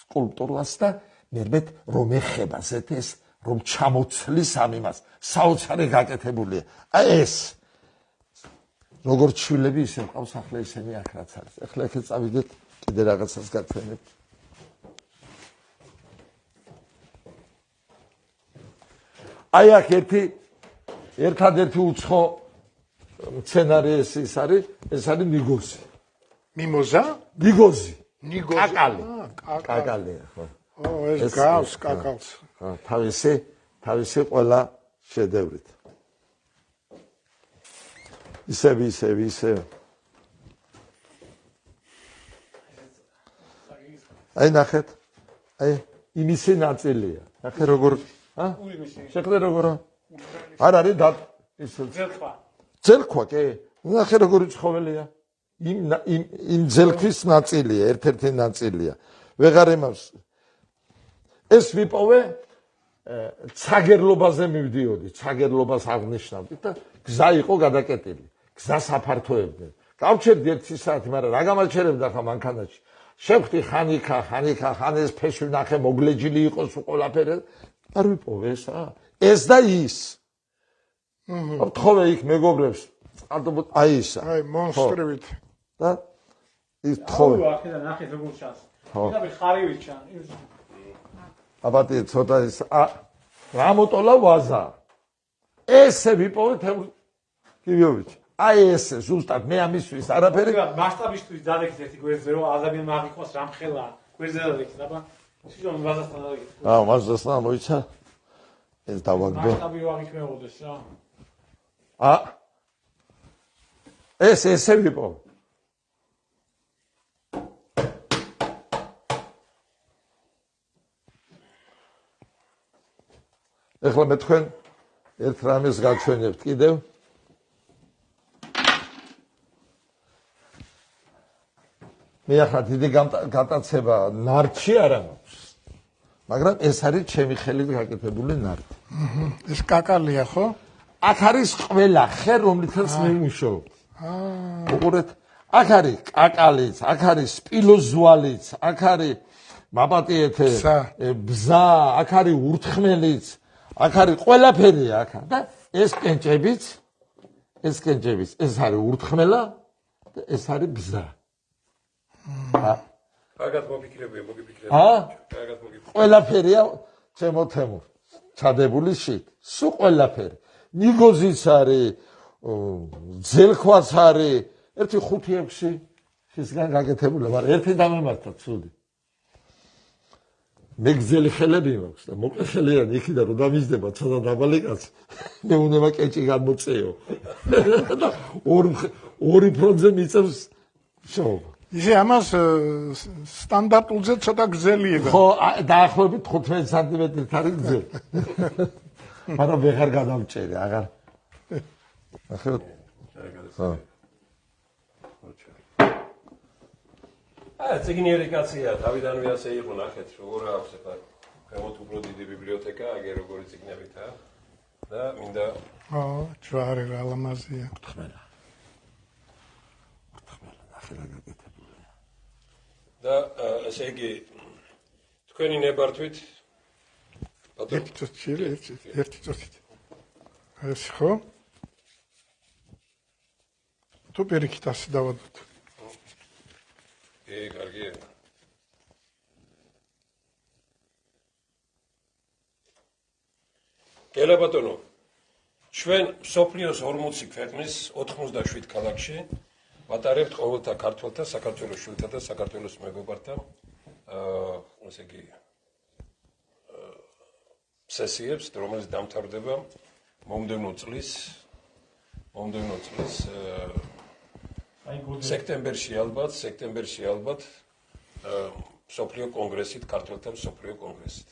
სკულპტურას და მერმეთ რომ ეხება ზეთეს რომ ჩამოცლის ამ იმას საოცარი გაკეთებულია. აი ეს როგორც შვილები ისე მყავს ახლა ისინი აქ რაც არის. ახლა ეხეთ წავიდეთ კიდე რაღაცას გათვენებთ. აი აქ ერთადერთი უცხო მცენარე ის არის ნიგოზი.
მიმოზა?
ნიგოზი.
კაკალი.
ხო.
ეს გავს კაკალს.
თავისი ყველა შედევრით. ისევ. აი ნახეთ. აი იმისი ნაწილია. ნახე როგორ შეხედე როგორ არ არის და ის ძელქვა კი ნახე როგორი ცხოველია იმ ძელქვის ნაწილია ერთ-ერთი ნაწილია ვეღარ იმავს ეს ვიპოვე ცაგერლობაზე მივდიოდი ცაგერლობას აღნიშნავდი და გზა იყო გადაკეტილი გზას აფართოებდნენ გავჩერდი 1 საათი მაგრამ რა გამაჩერებდა ხა მანქანაში შევხვდი ხანიქა ხან ეს ფეშვი ნახე მოგლეჯილი იყოს უყოლაფერი არ ვიპოვე ეს და ის თხოვე იქ მეგობრებს წყალდობოთ აი ისა
აი მონსტრივით
და ის თხოვე
ახლა ნახეთ როგორ ჩანს და ხარივით ჩან
აბატი ცოტა ის რა მოტოლა ვაზა ესე ვიპოვე გივიოვიჩ აი ეს ზუსტად მე ამისთვის არაფერი
მასშტაბისთვის დადექით ერთი გვერდზე რომ ადამიანმა აღიქვას რამხელა გვერდზე დადექით აბა სიჯონ ვაზასთან დადექით
ვაზასთან მოიცა ეს დავაგდო
მასშტაბი რო აღიქმეოდეს რა
ეს ესე ვიყო ეხლა მე თქვენ ერთ რამეს გაჩვენებთ კიდევ მე ახლა დიდი გატაცება ნარჩი არ აქვს მაგრამ ეს არის ჩემი ხელით გაკეთებული ნარტი
ეს კაკალია ხო
აქ არის ყველა ხე რომლითაც მე ვმუშაობ უყურეთ აქ არის კაკალიც აქ არის სპილოზვალიც აქ არის მაპატიეთე ბზა აქ არის ურთხმელიც აქ არის ყველაფერი აქ და ეს კენჭებიც ეს არის ურთხმელა და ეს არის ბზა
კარგად მოფიქრებია მოგიფიქრებია კარგად მოგიფიქრებია
ყველაფერია ჩემო თემურ ჩადებული შით სულ ყველაფერი ნიგოზიც არის ძელქვაც არის 1-5-6 ხისგან გაკეთებული მაგრამ ერთი დამემართა ცუდი მე გზელი ხელები მაქვს და მოკლე ხელიანი იქიდან რომ დამიზდება ცოტა დაბალი კაცი მე უნდა კეჭი გამოწეო და ორი ფრონტზე მიწევს შოვა
ისე ამას სტანდარტულზე ცოტა გზელია
ხო დაახლოებით 15 სანტიმეტრით არის გზელი მაგრამ ვეღარ გადავჭერი აღარ ახლა
ციგნიერი კაცია თავიდანვე ასე იყო ნახეთ როგორ აქვს ახლა ქვემოთ უფრო დიდი ბიბლიოთეკა აგერ როგორი ციგნებითა და მინდა
ჯვარი რა ლამაზია
ხმელა ნახე რა გაკეთებული
და ესე იგი თქვენი ნებართვით
ერთი წუთით ეს ხო თუ პირიქით ასე დავადოთ
კარგია გელა ბატონო ჩვენ სოფლიოს 40 ქვეყნის 97 ქალაქში ვატარებთ ყოველთა ქართველთა, საქართველოს შვილთა და საქართველოს მეგობართა ესე იგი სესიებს, რომელიც დამთავრდება მომდევნო წლის სექტემბერში ალბათ სოფლიო კონგრესით, ქართველთა სოფლიო კონგრესით.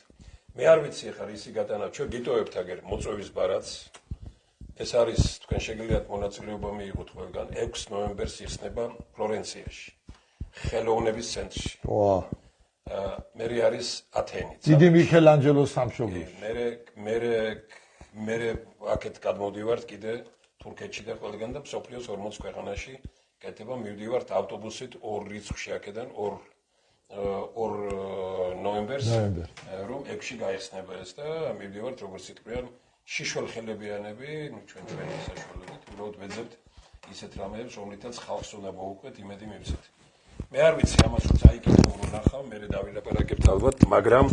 მე არ ვიცი ახლა ისი გატანა, ჩვენ გიტოვებთ აგერ მოწვევის ბარათს. ეს არის თქვენ შეგიძლიათ მონაწილეობა მიიღოთ ყველგან 6 ნოემბერს იხსნება ფლორენციაში, ხელოვნების ცენტრში. მე არის ათენი.
დიდი მიქელანჯელოს სამშობლოში.
მე აქეთ გადმოვდივართ კიდე თურქეთში და ყველგან და სოფლიოს 40 ქვეყანაში კეთება მივდივართ ავტობუსით 2 რიცხვში აქედან 2 ნოემბერს რომ 6-ში გაიხსნება ეს და მივდივართ როგორც იტყვიან შიშველ ხელებიანები ჩვენი საშუალებით უბრალოდ ვეძებთ ისეთ რამეებს რომლითაც ხალხს უნდა მოუყვეთ იმედი მივცეთ მე არ ვიცი ამას რომ წაიკითხო რომ ნახავ მე დავილაპარაკებთ ალბათ მაგრამ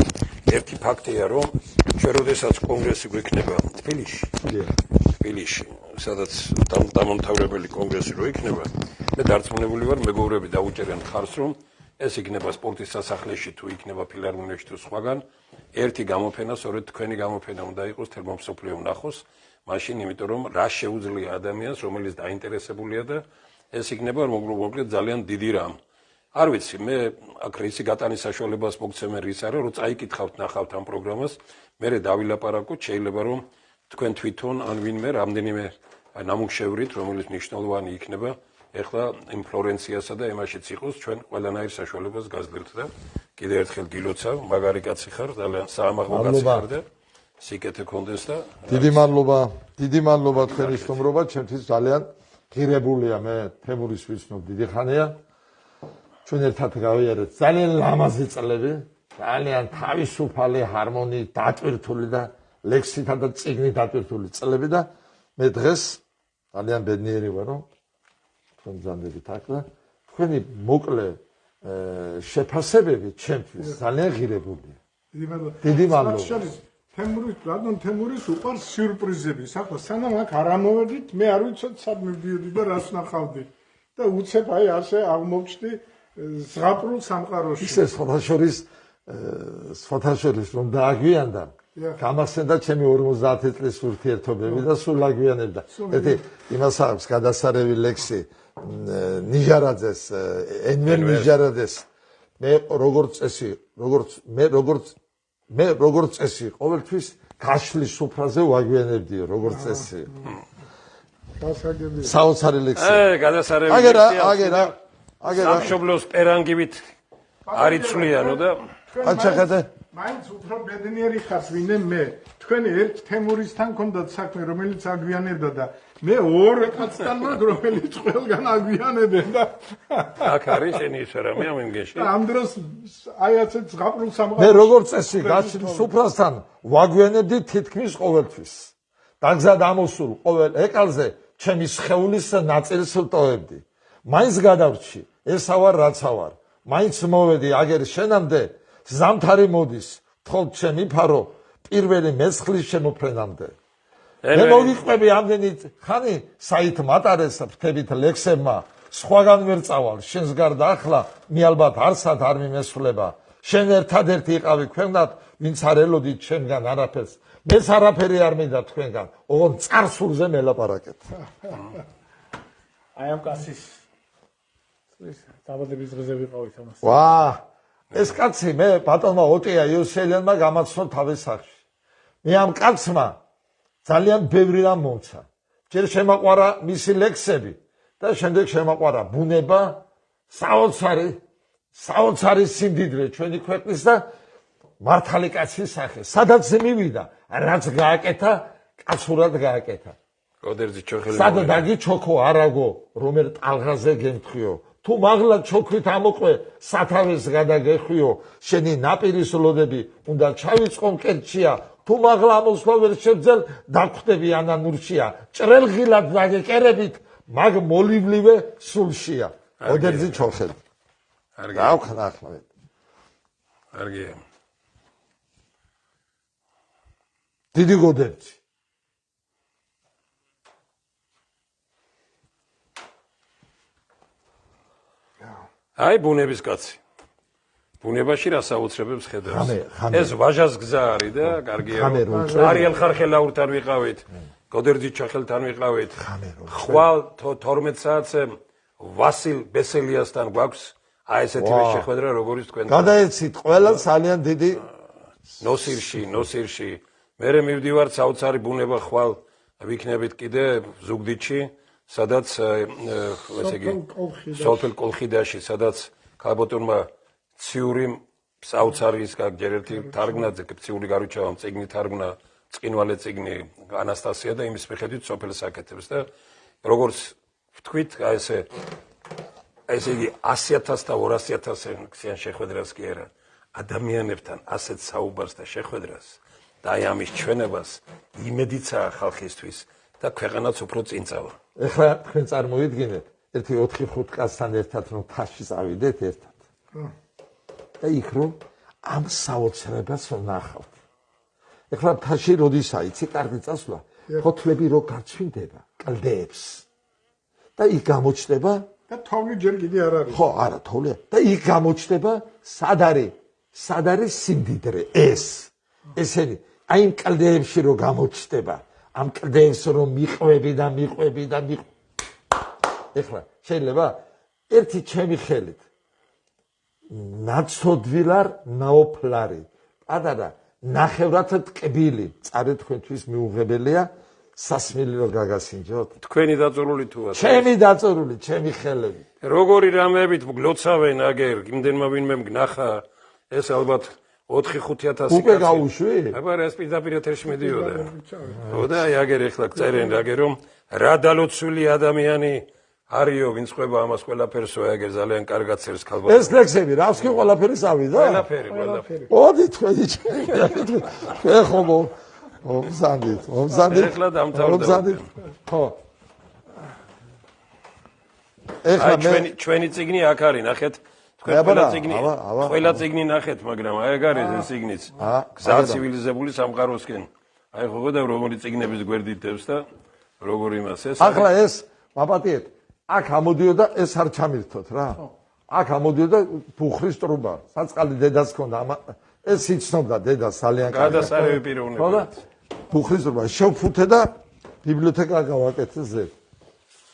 ერთი ფაქტია რომ ჩვენ როდესაც კონგრესი გვექნება თბილისში სადაც დამამთავრებელი კონგრესი რო იქნება მე დარწმუნებული ვარ მეგობრები დაუჭერენ ხარს რომ ეს იქნება სპორტის სასახლეში თუ იქნება ფილარმონიაში თუ სხვაგან ერთი გამოფენა სწორედ თქვენი გამოფენა უნდა იყოს თერმომსოფლიო ნახოს მაშინ იმიტომ რომ რა შეუძლია ადამიანს რომელიც დაინტერესებულია და ეს იქნება მოკლედ ძალიან დიდი რამ არ ვიცი მე აქ რისი გატანის საშუალებას მოგცემენ რის არა რომ წაიკითხავთ ნახავთ ამ პროგრამას მე დავილაპარაკოთ შეიძლება რომ თქვენ თვითონ ან ვინმე რამდენიმე ნამუშევრით რომელიც მნიშვნელოვანი იქნება ეხლა იმ ფლორენციასა და იმაშიც იყოს ჩვენ ყველანაირ საშუალებას გაზრდით და კიდევ ერთხელ გილოცავ მაგარი კაცი ხარ ძალიან საამაღლო კაცი ხარ და სიკეთე გქონდეს და
დიდი მადლობა თქვენი სტუმრობა ჩემთვის ძალიან ღირებულია მე თემურის ვიცნობ დიდი ხანია ჩვენ ერთად გავიარეთ ძალიან ლამაზი წლები ძალიან თავისუფალი ჰარმონიით დატვირთული და ლექსითა და წიგნით დატვირთული წლები და მე დღეს ძალიან ბედნიერი ვარ რომ თქვენ ზანდებით აქ და თქვენი მოკლე შეფასებები ჩემთვის ძალიან ღირებულია. დიდი მადლობა.
თემურის უყარს სიურპრიზები. ახლა სანამ აქ არ ამოვედით, მე არ ვიცოდი სად მივდიოდი და რას ნახავდი. და უცებ აი ასე აღმოჩნდი ზღაპრულ სამყაროში.
ისე სხვათა შორის რომ დააგვიანდა, გამახსენდა ჩემი 50 წლის ურთიერთობები და სულ აგვიანებდა. ერთი იმას აქვს გადასარევი ლექსი ნიჟარაძეს, ენვერ ნიჟარაძეს. მე როგორც წესი, ყოველთვის გაშლის სუფრაზე ვაგვიანებდიო, როგორც წესი.
გასაგებია.
საოცარი ლექსი.
გადასარევი
აგერა.
სამშობლოს პერანგივით არ იცვლიანო და
აჩახეთე.
მაინც უფრო ბედნიერი ხარს ვინმე მე. თქვენი ერთ თემურისთან გქონდათ საქმე, რომელიც აგვიანებდა და მე ორ კაცთან მაგ რომელიც ყველგან აგვიანებენ და
აქ არის შენი ის რამე ამ იმგეში.
ამ დროს აი ასეთ ზღაპრულ
მე
სამყაროში
როგორც წესი გაშლის სუფრასთან ვაგვიანებდი თითქმის ყოველთვის. დაგზად ამოსულ ყოველ ეკალზე ჩემი სხეულის ნაწილს ვტოვებდი. მაინც გადავრჩი, ესა ვარ რაცა ვარ. მაინც მოვედი აგერ შენამდე ზამთარი მოდის, თხოვთ ჩემი ფარო პირველი მესხლის შემოფრენამდე. მე მოგიყვები ამდენი ხანი საით მატარეს ფრთებით ლექსებმა, სხვაგან ვერ წავალ, შენს გარდა ახლა მე ალბათ არსად არ მიმესვლება. შენ ერთადერთი იყავი ქვემდად, ვინც არ ელოდით ჩემგან არაფერს. მეც არაფერი არ მინდა თქვენგან, ოღონდ წარსულზე მელაპარაკეთ.
აი ამ კაცის დაბადების დღეზე ვიყავით ამას.
ვა, ეს კაცი მე ბატონმა ოტია იოსელიანმა გამაცნო თავის სახში. მე ამ კაცმა ძალიან ბევრი რამ მომცა. ჯერ შემაყვარა მისი ლექსები და შემდეგ შემაყვარა ბუნება, საოცარი სიმდიდრე ჩვენი ქვეყნის და მართალი კაცის სახე. სადაც მივიდა, რაც გააკეთა, კაცურად გააკეთა.
კოდერძი ჩოხელი.
სად დაგიჩოქო არაგო, რომელ ტალღაზე გემთხვიო. თუ მაღლა ჩოქვით ამოყვე, სათავეს გადაგეხვიო, შენი ნაპირის ლოდები უნდა ჩავიწყო მკერდშია, თუ მაღლა ამოსვლა ვერ შევძელ, დაგხვდები ანანურშია, ჭრელღილად დაგეკერებით, მაგ მოლივლივე სულშია. კოდერძი ჩოხელი. გავხნა ახლა.
კარგია.
დიდი კოდერძი.
აი ბუნების კაცი. ბუნებაში რა საოცრებებს ხედავს.
ხამე.
ეს ვაჟას გზა არის და კარგია. არიელ ხარხელაურთან ვიყავით. კოდერძი ჩახელთან ვიყავით. ხვალ 12 საათზე ვასილ ბესელიასთან გვაქვს აი ესეთივე შეხვედრა როგორც თქვენ.
გადაეცით ყველა ძალიან დიდი
ნოსირში. მერე მივდივარ საოცარი ბუნება ხვალ ვიქნებით კიდე ზუგდიდში. სადაც ესე იგი სოფელ კოლხიდაში, სადაც ქალბატონმა ციური საოცარი ის ჯერ ერთი თარგმნა, ციური გარუჩავა წიგნი თარგმნა, წკინვალე წიგნი ანასტასია და იმის მიხედვით სოფელს აკეთებს და როგორც ვთქვით, აი ესე იგი 100,000 და 200,000-იან შეხვედრას კი არა, ადამიანებთან ასეთ საუბარს და შეხვედრას და აი ამის ჩვენებას იმედიცაა ხალხისთვის და ქვეყანაც უფრო წინ წავა.
ეხლა თქვენ წარმოვიდგინეთ, ერთი 4-5 კაცთან ერთად რომ თაში წავიდეთ ერთად. და იქ რომ ამ საოცრებას ვნახავთ. ეხლა თაში როდისა იცი კარგი წასვლა, ფოთლები რო გაცვინდება კლდეებს. და იქ გამოჩნდება
და თოვლი ჯერ კიდე არ არის.
ხო, არა, თოვლია. და იქ გამოჩნდება სად არის სიმდიდრე ეს. ესენი აი იმ კლდეებში რო გამოჩნდება ამ კლდეებს რომ მიყვები და ეხლა შეიძლება ერთი ჩემი ხელით ნაცოდვილარ ნაოფლარი პატარა ნახევრად ტკბილი წარე თქვენთვის მიუღებელია სასმელი რო გაგასინჯოთ
თქვენი დაწურული თუა
ჩემი დაწურული ჩემი ხელები
როგორი რამეებით მგლოცავენ აგერ იმდენმა ვინმე მგნახა ეს ალბათ 4-5,000
უკვე გაუშვი?
აბა ეს პირდაპირ ეთერში მიდიოდა. ხო და აი აგერ ეხლა წერენ აგერ რომ რა დალოცვილი ადამიანი არიო ვინც ყვება ამას ყველაფერსო აგერ ძალიან კარგად წერს ქალბატონი.
ეს ლექსები რავს კი ყველაფერი წავიდა?
ყველაფერი.
ოდი თქვენი ჩვენ ხო მომზადით.
ეხლა დამთავრდა.
ხო.
ეხლა ჩვენი წიგნი აქ არის, ნახეთ ყველა წიგნი ნახეთ, მაგრამ აი ეგ არის ეს წიგნიც. გზა ცივილიზებული სამყაროსკენ. აი ხო ხედავ როგორი წიგნების გვერდით დევს და როგორ იმას ეს.
ახლა ეს მაპატიეთ, აქ ამოდიოდა ეს არ ჩამირთოთ რა. აქ ამოდიოდა ბუხრის ტრუბა. საწყალი დედას ქონდა, ეს იცნობდა დედას ძალიან კარგად.
გადასარევი პიროვნებაა.
ბუხრის ტრუბა შევფუთე და ბიბლიოთეკა გავაკეთე ზე.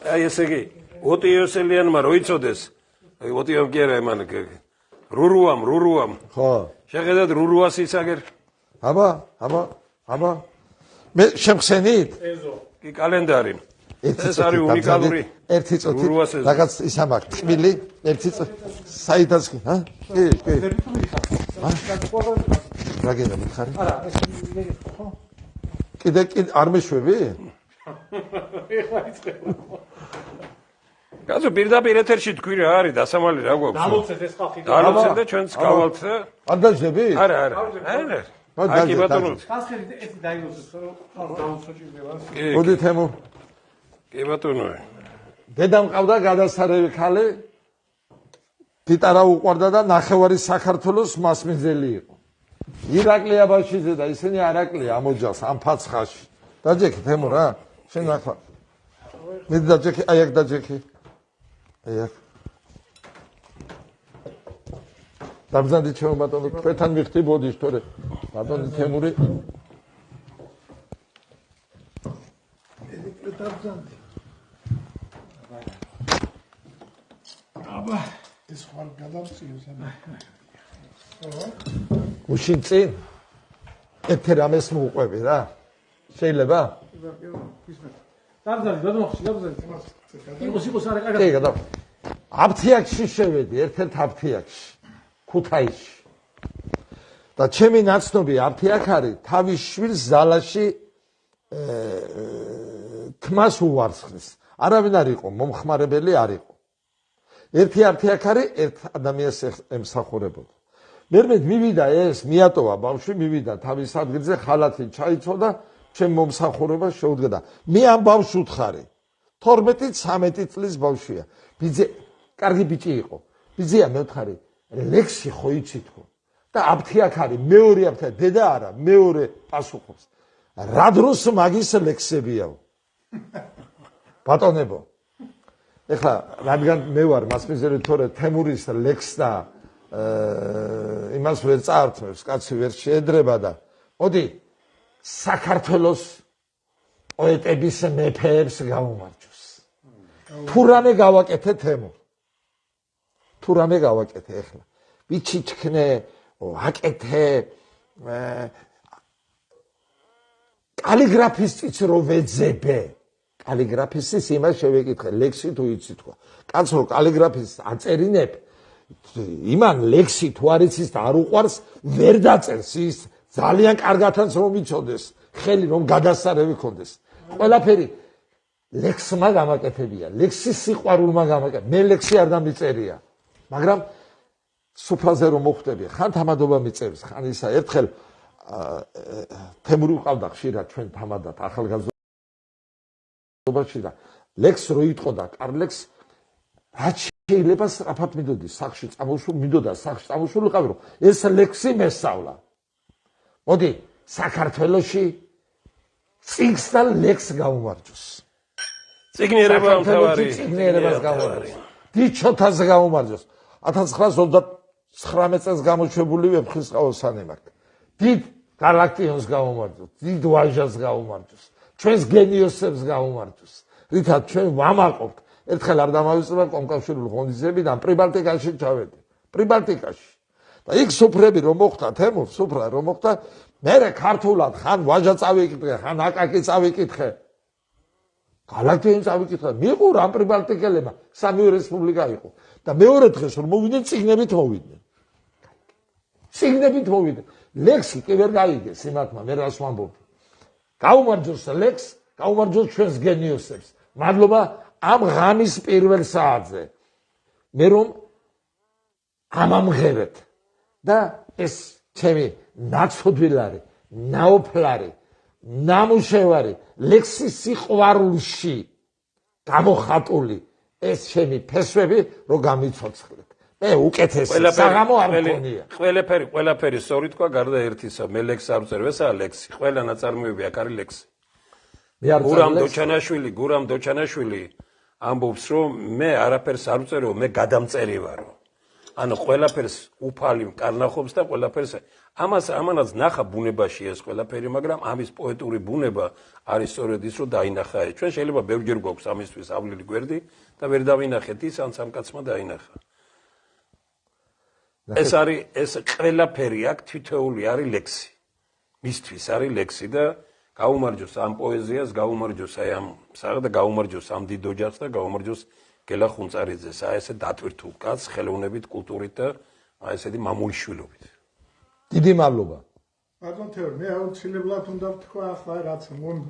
აი ესე იგი, ოტი იოსელიანმა რო იცოდეს, აი ოტიამ კი არა მან რურუამ.
ხო.
შეხედათ რურუას ისაგერ.
აბა. მე შემხსენით?
ეზო.
კი კალენდარი. ეს არის უნიკალური.
ერთი წუთი რაღაც ისა მაქვს. წვილი, ერთი წუთი. საიდანს კი, ჰა? კი. რა გედა მითხარი?
არა, ეს ხო?
კიდე არ მეშვები?
ეხლა იწყება.
კაცო პირდაპირ ეთერში თქვი რა არის დასამალი რა გვაქვს?
დალოცეთ ეს ხალხი.
დალოცეთ და ჩვენც გავალთ და
არ დაждები?
არა. აი კი ბატონო.
ხალხი ეს დაილოცეთ, რომ დალოცოთ ჭირდება.
მოდი თემო.
კი ბატონო.
დედა მყავდა გადასარევი ხალე. გიტარა უყვარდა და ნახევარი საქართველოს მასმიძელი იყო. ირაკლი აბაშიძე და ისინი არაკლი ამოჯას ამ ფაცხაში. დაჯექი თემო რა. შენ ახლა. მე დაჯექი, აი აქ დაჯექი. აი აქ. დაბზანდი ჩემო ბატონო, თქვენთან მიხდი ბოდიშ თორე. ბატონი თემური.
დაბზანდი. აბა, ეს ხარ გადამწიოს ამა.
გუშინ წინ ეთერ ამეს მოუყვები რა. შეიძლება?
დაბზანდი, დაბზანდი. იყოს არა კარგად.
კი, გადა. აფთიაქში შევედი, ერთ-ერთ აფთიაქში, ქუთაისში. და ჩემი ნაცნობი აფთიაქ არის თავის შვილს ზალაში თმას უვარცხნის. არავინ არ იყო, მომხმარებელი არ იყო. ერთი აფთიაქ არის ერთ ადამიანს ემსახურებოდა. მერმედ მივიდა ეს, მიატოვა ბავშვი, მივიდა თავის ადგილზე, ხალათი ჩაიცოდა, ჩემ მომსახურებას შეუდგა. მე ამ ბავშვს უთხარი. 12-13 წლის ბავშვია. ბიძე, კარგი ბიჭი იყო. ბიძია მე ვთხარი, ლექსი ხო იცით ხო? და აფთიაქ არის, მეორე აფთიაქ, დედა არა, მეორე პასუხობს. რა დროს მაგის ლექსებიაო? ბატონებო. ეხლა რადგან მე ვარ მასპინძელი თორე თემურის ლექს და იმას ვერ წაართმევს, კაცი ვერ შეედრება და მოდი საქართველოს პოეტების მეფეებს გავუმარჯოს. თუ რამე გავაკეთე თემო. თუ რამე გავაკეთე ეხლა. ვიჩიჩქნე, აკეთე კალიგრაფისტიც რო ვეძებე. კალიგრაფისტის იმას შევეკითხე, ლექსი თუ იცი თქვა. კაცო კალიგრაფისტს აწერინებ, იმან ლექსი თუ არ იცის და არ უყვარს, ვერ დაწერს ის ძალიან კარგათაც რომ იცოდეს, ხელი რომ გადასარევი ქონდეს. ყველაფერი ლექსმა გამაკეთებია, ლექსის სიყვარულმა გამაკეთებია. მე ლექსი არ დამიწერია, მაგრამ სუფრაზე რომ მოხვდები, ხან თამადობა მიწერს, ხან ისა ერთხელ თემური ვყავდა ხშირად ჩვენ თამადად ახალგაზრდობაში და ლექს რო იტყოდა, კარლექს რაც შეიძლება სწრაფად მიდოდი სახში წამოსულიყავი რომ ეს ლექსი მესწავლა. მოდი საქართველოში წიგნს და ლექსს გაუმარჯოს.
წიგნიერება მთავარი.
წიგნიერებას გაუმარჯოს. დიჩოთას გაუმარჯოს. 1929 წელს გამოშვებული ვეფხისტყაოსანი მაქვს. დიდ გალაქტიონს გაუმარჯოს, დიდ ვაჟას გაუმარჯოს, ჩვენს გენიოსებს გაუმარჯოს. რითაც ჩვენ ვამაყობთ. ერთხელ არ დამავიწყდა კომკავშირული ღონისძიებიდან პრიბალტიკაში ჩავედი. პრიბალტიკაში. და იქ სუფრები რომ მოხდა, თემო, სუფრა რომ მოხდა, მერე ქართულად ხან ვაჟა წავიკითხე, ხან აკაკი წავიკითხე. გალაქტიონი წავიკითხე. მიყურა ამ პრიბალტიკელებმა, სამივე რესპუბლიკა იყო. და მეორე დღეს რომ მოვიდნენ, წიგნებით მოვიდნენ. წიგნებით მოვიდნენ. ლექსი კი ვერ გაიგეს იმათმა, მე რას ვამბობ. გაუმარჯოს ლექს, გაუმარჯოს ჩვენს გენიოსებს. მადლობა ამ ღამის პირველ საათზე. მე რომ ამამღერეთ და ეს ჩემი ნაცოდვილარი, ნაოფლარი, ნამუშევარი ლექსის სიყვარულში გამოხატული ეს ჩემი ფესვები რო გამიცოცხლეთ. მე უკეთესი საღამო არ მქონია.
ყველაფერი სწორი თქვა გარდა ერთისა. მე ლექს არ ვწერებ, ესაა ლექსი. ყველა ნაწარმოები აქ არის ლექსი. გურამ დოჩანაშვილი ამბობს, რომ მე არაფერს არ ვწერო, მე გადამწერი ვარო. ანუ ყველაფერს უფალი კარნახობს და ყველაფერს ამანაც ნახა ბუნებაში ეს ყველაფერი, მაგრამ ამის პოეტური ბუნება არის სწორედ ის, რომ დაინახა ეს. ჩვენ შეიძლება ბევრჯერ გვაქვს ამისთვის ავლილი გვერდი და ვერ დავინახეთ ის, ან სამკაცმა დაინახა. ეს ყველაფერი აქ თითოეული არის ლექსი. მისთვის არის ლექსი და გაუმარჯოს ამ პოეზიას, გაუმარჯოს აი ამ საღ და გაუმარჯოს ამ დიდ ოჯახს და გაუმარჯოს გელა ხუნწარიძეს. აი ესე დატვირთულ კაცს ხელოვნებით, კულტურით და აი ესეთი მამულიშვილობით.
დიდი მადლობა.
ბატონ თეორ, მე აუცილებლად უნდა ვთქვა ახლა რაც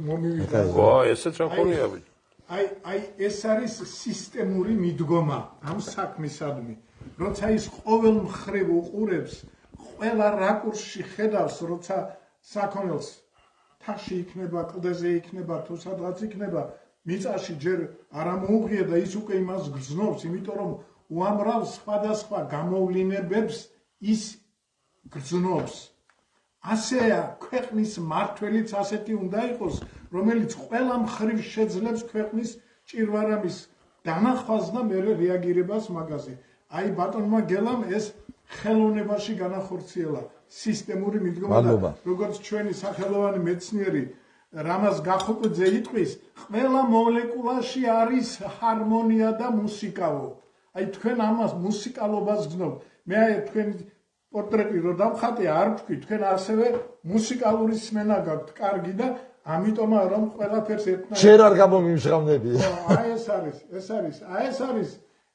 მომივიდა.
ვა, ესეც რა ხონია ბიჭო.
აი ეს არის სისტემური მიდგომა ამ საქმისადმი. როცა ის ყოველ მხრივ უყურებს, ყველა რაკურსში ხედავს, როცა საქონელს თაში იქნება, კლდეზე იქნება, თუ სადღაც იქნება, მიწაში ჯერ არ ამოუღია და ის უკვე იმას გრძნობს, იმიტომ რომ უამრავ სხვადასხვა გამოვლინებებს ის გრძნობს. ასეა ქვეყნის მმართველიც ასეთი უნდა იყოს, რომელიც ყველა მხრივ შეძლებს ქვეყნის ჭირვარამის დანახვას და მერე რეაგირებას მაგაზე. აი ბატონმა გელამ ეს ხელოვნებაში განახორციელა სისტემური მიდგომა და როგორც ჩვენი სახელოვანი მეცნიერი რამაზ გახოკვიძე იტყვის, ყველა მოლეკულაში არის ჰარმონია და მუსიკალო. აი თქვენ ამას მუსიკალობას გძნობთ. მე აი თქვენი პორტრეტი რო დავხატე, არ ვთქვი, თქვენ ასევე მუსიკალური სმენა გაქვთ კარგი და ამიტომ რომ ყველაფერს ერთნაირად
ჯერ არ გამომიმჟღავნები.
აი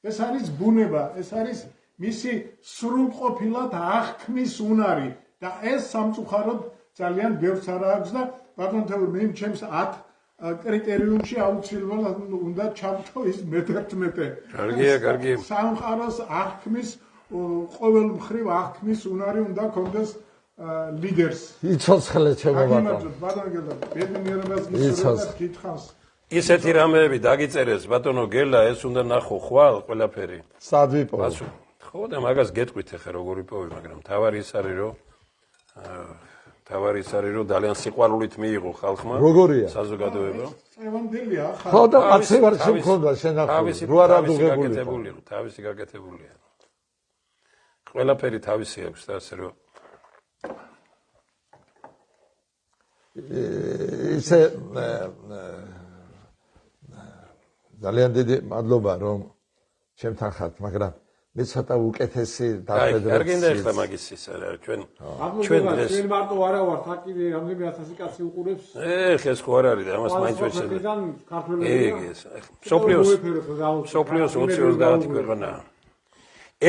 ეს არის ბუნება, ეს არის მისი სრულყოფილად აღქმის უნარი და ეს სამწუხაროდ ძალიან ბევრს არ აქვს და ბატონ თეორ მე ჩემს 10 კრიტერიუმში აუცილებლად უნდა ჩავთო ის მე-11.
კარგია.
სამყაროს აღქმის ყოველ მხრივ აღქმის უნარი უნდა ქონდეს ლიდერს.
იცოცხლე ჩემო ბატონო.
ბატონო გელა, ბედნიერებას გისურვებთ კითხავს.
ისეთი რამეები დაგიწერეს ბატონო გელა, ეს უნდა ნახო ხვალ ყველაფერი.
სად ვიპოვო?
ხო და მაგას გეტყვით ახლა როგორ ვიპოვე, მაგრამ თავარი ის არის რომ ძალიან სიყვარულით მიიღო ხალხმა საზოგადოება.
წევანდელია ახლა.
ხო და მაცევარ შემქონდა შენახული. რო არ ადუღებული.
თავისი გაკეთებულია. ყველაფერი თავისი აქვს და ასე რომ
ისე ძალიან დიდი მადლობა რომ ჩემთან ხართ, მაგრამ მე ცოტა უკეთესი დახედრებს.
არ გინდა ახლა მაგის ის არა ჩვენ დღეს
ჩვენ მარტო არა ვართ, აკივე რამდენი 1000 კაცი უყურებს.
ეს ხო არ არის და ამას მაინც ვერ შეიძლება. სოფლიოს 20-30 ქვეყანაა.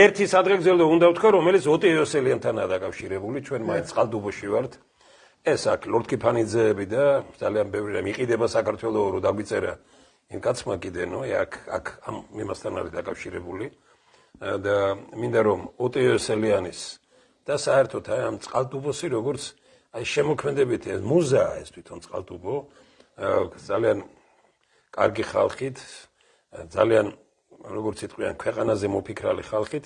ერთი სადღეგრძელო უნდა ვთქვა, რომელიც ოტიოსელიანთანაა დაკავშირებული, ჩვენ მაინც წყალდუბოში ვართ. ეს აქ ლორდ კიფანიძეები და ძალიან ბევრი რამ იყიდება საქართველოს რო დაგვიწერა იმ კაცმა კიდე, აქ ამ იმასთან არის დაკავშირებული. და მინდა რომ ოტიოსელიანის და საერთოდ აი ამ წყალდუბოსი როგორც აი შემოქმედებითი ეს მუზაა ეს თვითონ წყალდუბო ძალიან კარგი ხალხით ძალიან როგორც იტყვიან ქვეყანაზე მოფიქრალი ხალხით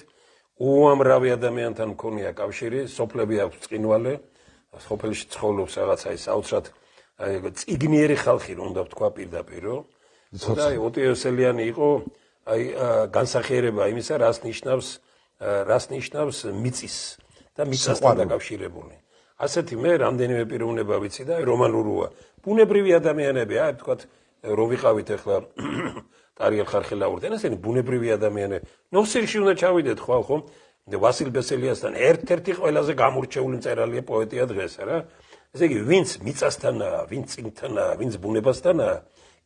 უამრავი ადამიანთან მქონია კავშირი სოფლები აქვს წინვალე სოფელში ცხოვრობს რაღაცა ის საოცრად წიგნიერი ხალხი რომ უნდა ვთქვა პირდაპირო და აი ოტიოსელიანი იყო აი განსახიერება იმისა რას ნიშნავს მიწის და მიწასთან დაკავშირებული. ასეთი მე რამდენიმე პიროვნება ვიცი და რომანურია. ბუნებრივი ადამიანები, აი ვთქვათ რომ ვიყავით ახლა ტარიელ ხარხელაურთან, ესენი ბუნებრივი ადამიანები. ნოსილში უნდა ჩავიდეთ ხვალ ხო? ვასილ ბესელიასთან ერთ-ერთი ყველაზე გამორჩეული მწერალია პოეტია დღეს, რა. ესე იგი, ვინც მიწასთანაა, ვინც წინთანაა, ვინც ბუნებასთანაა,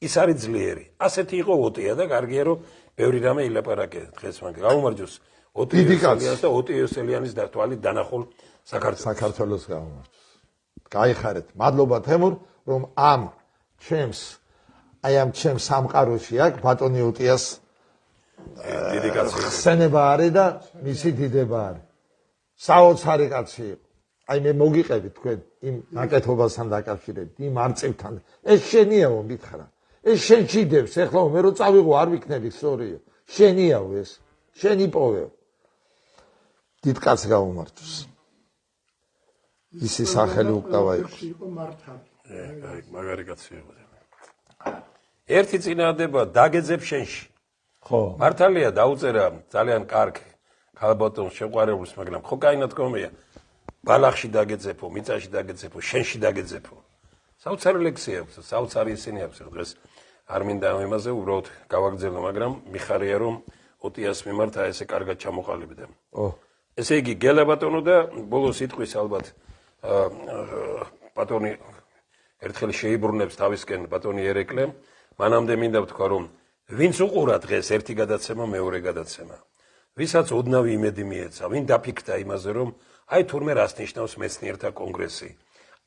ის არის ძლიერი. ასეთი იყო ოტია და კარგია რომ ბევრი რამე ილაპარაკე დღეს მაგ გაუმარჯოს ოტიოსელიანს და ოტიოსელიანის დათვალით დანახულ საქართველოს
გაუმარჯოს. გაიხარეთ. მადლობა თემურ რომ ამ ჩემს სამყაროში აქ ბატონი ოტიას
დიდი კაცი
ხსენება არის და მისი დიდება არის. საოცარი კაცი იყო. აი მე მოგიყევით თქვენ იმ ნაკეთობასთან დაკავშირებით, იმ არწივთან. ეს შენიაო მითხრა. ეს შენ ჭიდებს, ეხლა მე რო წავიღო არ ვიქნები სწორია. შენიაო ეს. შენ იპოვეო. დიდ კაცს გაუმართოს. ისი სახელი უკტავა იყო.
იყო მართალი.
აი, მაგარი კაცი იყო. ერთი წინააღმდება დაგეძებ შენში.
ხო.
მართალია დაუწერა ძალიან კარგ ქალბატონს შეყვარებულს, მაგრამ ხო კაი ნათქვამია. ბალახში დაგეძებო, მიწაში დაგეძებო, შენში დაგეძებო. საოცარი ლექსი აქვს, საოცარი ისინი აქვს დღეს. არ მინდა ამაზე უბრალოდ გავაგრძელო, მაგრამ მიხარია რომ ოტიას მიმართ ესე კარგად ჩამოყალიბდა. ესე იგი გელა ბატონო და ბოლოს სიტყვის ალბათ ბატონი ერთხელ შეიბრუნებს თავისკენ ბატონი ერეკლე, მანამდე მინდა ვთქვა რომ ვინც უყურა დღეს ერთი გადაცემა, მეორე გადაცემა. ვისაც ოდნავი იმედი მიეცა, ვინ დაფიქრდა იმაზე რომ აი თურმე რას ნიშნავს მეცნიერთა კონგრესი.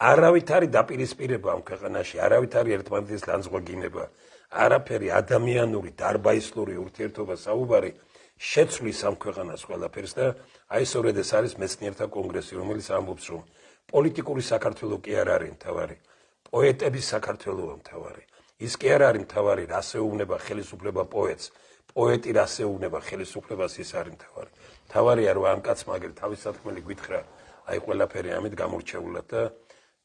არავით არის დაპირისპირება ამ ქვეყანაში, არავით არის ერთმანეთის ლანძღვაგინება, არაფერი ადამიანური, დარბაისლური ურთიერთობა საუბარი შეცვლის ამ ქვეყანას ყველაფერს და აი სწორედ ეს არის მეცნიერთა კონგრესი, რომელიც ამბობს რომ პოლიტიკური საქართველო კი არ არის მთავარი, პოეტების საქართველოა მთავარი. ის კი არ არის მთავარი, რას ეუბნება ხელისუფლება პოეტს, პოეტი რას ეუბნება ხელისუფლებას, ის არის მთავარი. მთავარია რომ ამ კაცმა აგერ თავის სათქმელი გვითხრა, აი ყველაფერი ამით გამორჩეულად და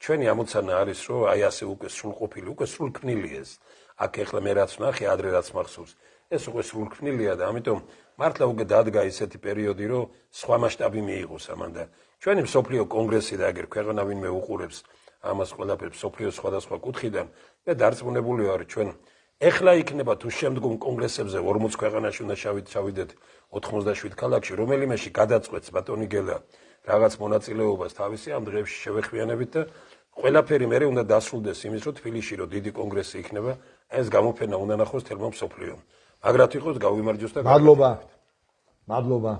ჩვენი ამოცანა არის რომ აი ასე უკვე სრულყოფილი, უკვე სრულქმნილი ეს. აქ ეხლა მე რაც ვნახე, ადრე რაც მახსოვს, ეს უკვე სრულქმნილია და ამიტომ მართლა უკვე დადგა ისეთი პერიოდი, რომ სხვა მასშტაბი მიიღოს ამან და ჩვენი მსოფლიო კონგრესი და აგერ ქვეყანა ვინმე უყურებს ამას ყველაფერს მსოფლიოს სხვადასხვა კუთხიდან და დარწმუნებული ვარ ჩვენ ეხლა იქნება თუ შემდგომ კონგრესებზე 40 ქვეყანაში უნდა შევიდეთ 97 ქალაქში, რომელიმეში გადაწყვეტს ბატონი გელა რაღაც მონაწილეობას თავისი ამ დღეებში შევეხმიანებით და ყველაფერი მე უნდა დასრულდეს იმის რომ თბილისში რომ დიდი კონგრესი იქნება, ეს გამოფენა უნდა ნახოს თელმა მსოფლიომ. მაგრად იყოს გავიმარჯოს და
მადლობა. მადლობა.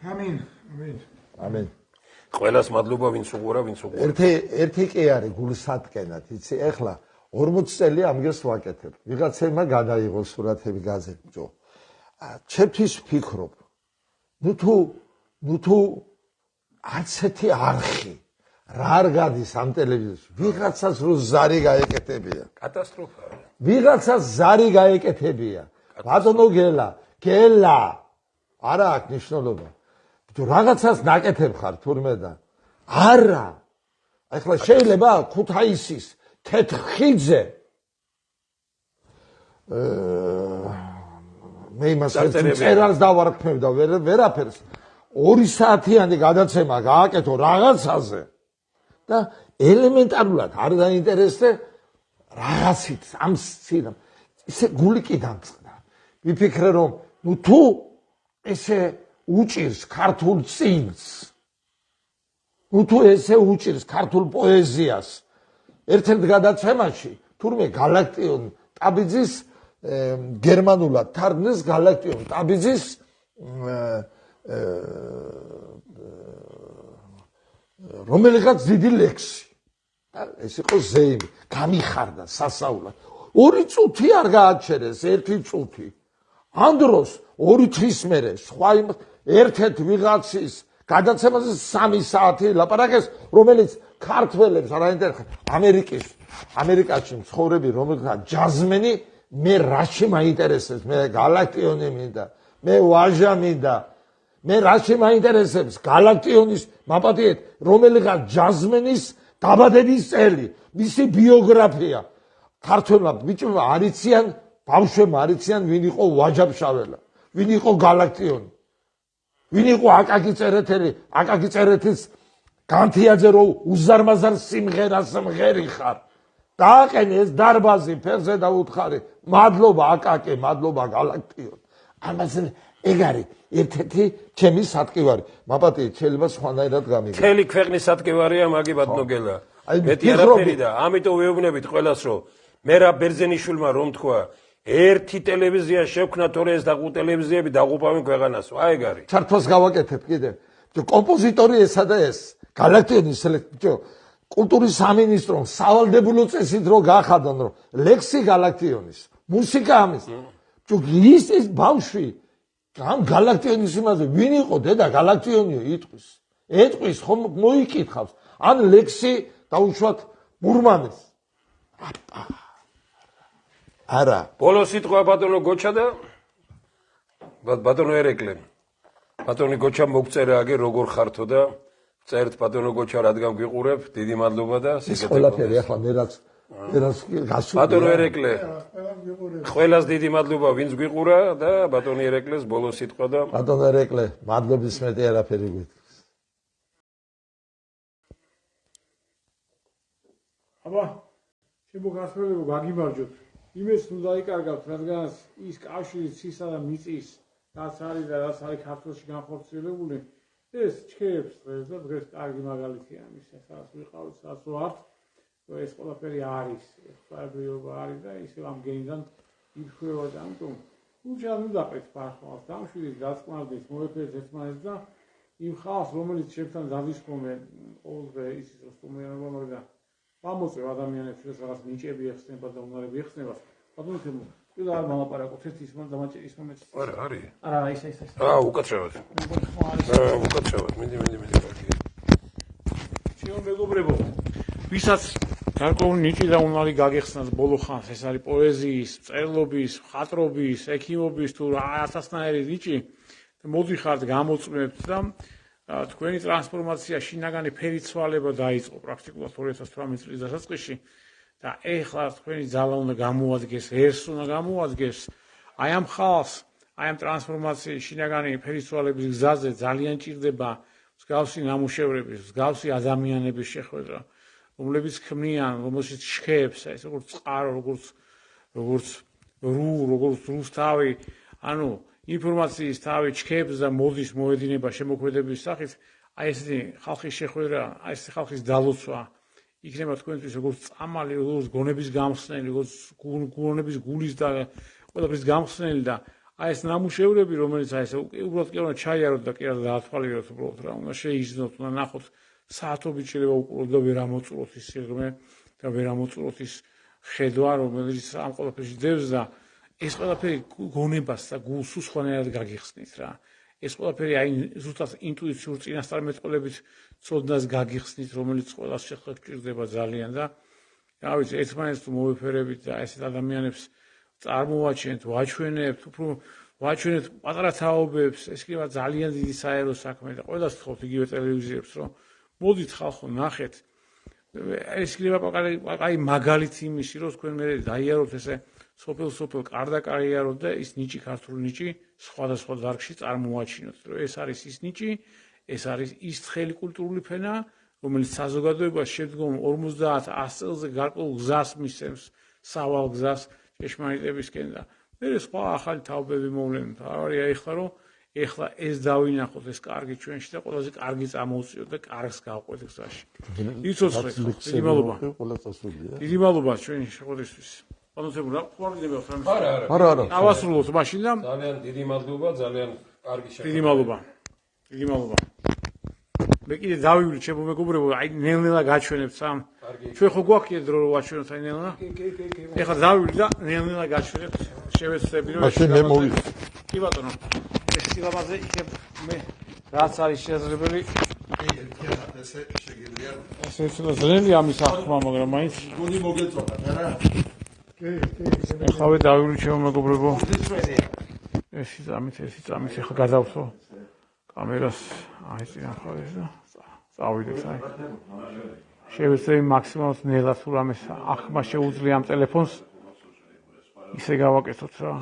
ამინ.
ამინ.
ყველას მადლობა ვინც უყურა, ვინც უყურა.
ერთი კი არის გულსატკენად, იცი, ეხლა 40 წელი ამგეს ვაკეთებ. ვიღაცებმა გადაიღო სურათები გაზეთში. ჩემთვის ვფიქრობ, ნუ თუ არცეთი არხი რა არ გადის ამ ტელევიზორში, ვიღაცას რო ზარი გაეკეთებია.
კატასტროფაა.
ვიღაცას ზარი გაეკეთებია. ბატონო გელა. არა აქვს ნიშნულობა. თუ რაღაცას ნაკეთებ ხარ თურმე და არა. ახლა შეიძლება ქუთაისის თეთრხიძე მე იმას წერალს დავარქმევ და ვერაფერს 2 საათიანი გადაცემა გააკეთო რაღაცაზე და ელემენტარულად არ დაინტერესდე რაღაცით ამ სცენამ ისე გული კი დამწყდა. ვიფიქრე რომ ნუ თუ ესე უჭირს ქართულ წინს, ნუ თუ ესე უჭირს ქართულ პოეზიას ერთ-ერთ გადაცემაში თურმე გალაქტიონ ტაბიძის გერმანულად თარგმნეს გალაქტიონ ტაბიძის რომელიღაც დიდი ლექსი და ეს იყო ზეიმი გამიხარდა სასაულად 2 წუთი არ გააჩერეს 1 წუთი ამ დროს 2 თვის მერე სხვა ერთ-ერთ ვიღაცის გადაცემაზე 3 საათი ლაპარაკეს რომელიც ქართველებს არ აინტერესებს ამერიკაში მცხოვრები რომელიღაც ჯაზმენი მე რაში მაინტერესებს მე გალაქტიონი მინდა მე ვაჟა მინდა მე რაში მაინტერესებს გალაქტიონის მაპატიეთ რომელიღაც ჯაზმენის დაბადების წელი მისი ბიოგრაფია ქართველმა ბიჭებმა არიციან ბავშვებმა არიციან ვინ იყო ვაჯაბშაველა ვინ იყო გალაქტიონი ვინ იყო აკაკი წერეთლის განთიაძე რო უზარმაზარ სიმღერას მღერი ხარ დააყენე ეს დარბაზი ფერზე და უთხარი მადლობა აკაკი მადლობა გალაქტიონ ამაზე ეგ არის ერთ-ერთი ჩემი სატკივარი მაპატიეთ შეიძლება სხვანაირად გამიგე
მთელი ქვეყნის სატკივარია მაგი ბატონო გელა მეტი არაფერი და ამიტომ ვეუბნებით ყველას რომ მე რა ბერძენიშვილმა რომ თქვა ერთი ტელევიზია შევქნა თორე ეს დაყუ ტელევიზიები დაყუპავენ ქვეყანას აი ეგ არის
ჩართვას გავაკეთებ კიდე კომპოზიტორი ესა და ეს გალაქტიონის კულტურის სამინისტრომ სავალდებულო წესით რო გაახადონ რომ ლექსი გალაქტიონის მუსიკა ამის ის ბავშვი ამ გალაქტიონის იმაზე ვინ იყო დედა გალაქტიონიო ეტყვის ხომ მოიკითხავს ან ლექსი დაუშვათ მურმანეს არა
ბოლო სიტყვა ბატონო გოჩა და ბატონო ერეკლე ბატონი გოჩა მოგწერა აგე როგორ ხართო და წერთ ბატონო გოჩა რადგან გვიყურებ დიდი მადლობა და
ეს ყველაფერი ახლა მე რაც გასული
ბატონო ერეკლე ყველას დიდი მადლობა ვინც გვიყურა და ბატონი ერეკლეს ბოლო სიტყვა და
ბატონო ერეკლე მადლობის მეტი არაფერი გითხრს
აბა შემოგასწრებო გაგიმარჯოთ იმეს ნუ დაიკარგავთ რადგან ის კავშირი ცისა და მიწის რაც არის და რაც არის ქართულში განხორციელებული ეს ჩქეებს დღეს და დღეს კარგი მაგალითია ამისა სადაც ვიყავით სადაც ვართ ეს ყველაფერი არის ხარბიობა არის და ისე ამ გენიდან იფხვევა და ამიტომ უჩა ნუ დაყრით ფარხმას დამშვიდით გაწმარდით მოეფერეთ ერთმანეთს და იმ ხალხს რომელიც შებთან დადისხმობენ ყოველდღე ისიც რომ სტუმრიანობა მაგრამ ამოწევ ადამიანებს ეს რაღაც ნიჭები ეხსნება და უნარები ეხსნება ბატონო თემო ყველა არ მალაპარაკოთ ეს ის მომდამაჭი ის მომეც
არა არის
არა ის
უკაცრავად უკაცრავად მიდი
ჩემო მეგობრებო ვისაც გარკვეული ნიჭი და უნარი გაგეხსნათ ბოლო ხანს ეს არის პოეზიის წერლობის ხატრობის ექიმობის თუ ათასნაირი ნიჭი მოდიხართ გამოწმებთ და თქვენი ტრანსფორმაცია შინაგანი ფერიცვალება დაიწყო პრაქტიკულად 2018 წლის დასაწყისში და ეხლა თქვენი ძალა უნდა გამოადგეს, ერს უნდა გამოადგეს. აი ამ ხალხს, აი ამ ტრანსფორმაციის შინაგანი ფერიცვალების გზაზე ძალიან ჭირდება მსგავსი ნამუშევრების, მსგავსი ადამიანების შეხვედრა, რომლებიც ქმნიან, რომელშიც შქეებს, ეს როგორც წყარო, როგორც რუს თავი, ანუ ინფორმაციის თავი ჩქეებს და მოდის მოედინება შემოქმედების სახით, აი ესეთი ხალხის შეხვედრა, აი ესეთი ხალხის დალოცვა იქნება თქვენთვის როგორც წამალი, როგორც გონების გამხსნელი, როგორც გონების გულის და ყველაფრის გამხსნელი და აი ეს ნამუშევრები, რომელიც აი ეს უბრალოდ კი არ უნდა ჩაიაროთ და კი არ დაათვალიეროთ უბრალოდ რა, უნდა შეიძინოთ, უნდა ნახოთ საათობით შეიძლება უყუროთ და ვერ ამოწუროთ ის სიღრმე და ვერ ამოწუროთ ის ხედვა, რომელიც ამ ყველაფერში დევს და ეს ყველაფერი გონებას და გულს სხვანაირად გაგიხსნით რა. ეს ყველაფერი აი ზუსტად ინტუიციურ წინასწარმეტყველებით ცოდნას გაგიხსნით, რომელიც ყველას შეხლა გჭირდება ძალიან და რა ვიცი, ერთმანეთს თუ მოვეფერებით და ესეთ ადამიანებს წარმოვაჩენთ, ვაჩვენებთ, უფრო ვაჩვენებთ პატარა თაობებს, ეს იქნება ძალიან დიდი საერო საქმე და ყველას ვთხოვთ იგივე ტელევიზიებს, რომ მოდით ხალხო, ნახეთ. ეს იქნება აი მაგალითი იმისი, რომ თქვენ მე დაიაროთ ესე სოფელ კარდაკარიაროთ და ის ნიჭი ქართული ნიჭი სხვადასხვა დარგში წარმოაჩინოთ, რომ ეს არის ის ნიჭი, ეს არის ის თხელი კულტურული ფენა, რომელიც საზოგადოებას შედგომ 50-100 წელზე გარკვეულ გზას მისცემს, სავალ გზას ჭეშმარიტებისკენ და მე სხვა ახალი თაობები მოვლენთ. არია ეხლა რომ ეხლა ეს დავინახოთ ეს კარგი ჩვენში და ყველაზე კარგი წამოუწიოთ და კარგს გავყვეთ გზაში. იცოცხლეთ, დიდი მადლობა. დიდი მადლობა ჩვენი შეხვედრისთვის. ანუ რა ხوارდება ხომ?
არა.
ავასრულოთ მაშინ და
ძალიან დიდი მადლობა, ძალიან კარგი შეხვედრა.
დიდი მადლობა. დიდი მადლობა. მე კიდე დავივლი ჩემო მეგობრებო, აი ნელ-ნელა გაჩვენებთ სამ. ჩვენ ხო გვაქვს დრო რომ ვაჩვენოთ აი ნელ-ნელა? კი. ეხლა დავივლი და ნელ-ნელა გაჩვენებთ. შევეცდები რომ
მაშინ მე მოვიხ.
კი ბატონო. ეს სილამაზე იქებ მე რაც არის შესაძლებელი.
ერთიანად ესე შეგიძლია.
ესე ძნელი ამის ახმა, მაგრამ მაინც
გუნდი მოგეწონა, რა?
ეხლა დავივლი ჩემო მეგობრებო. ეს წამით ეხლა გადავსო კამერას აი წინა მხარეს და წავიდეთ აი. შევეცდები მაქსიმალურად ნელა თუ რამეს ახმა შეუძლია ამ ტელეფონს ისე გავაკეთოთ რა.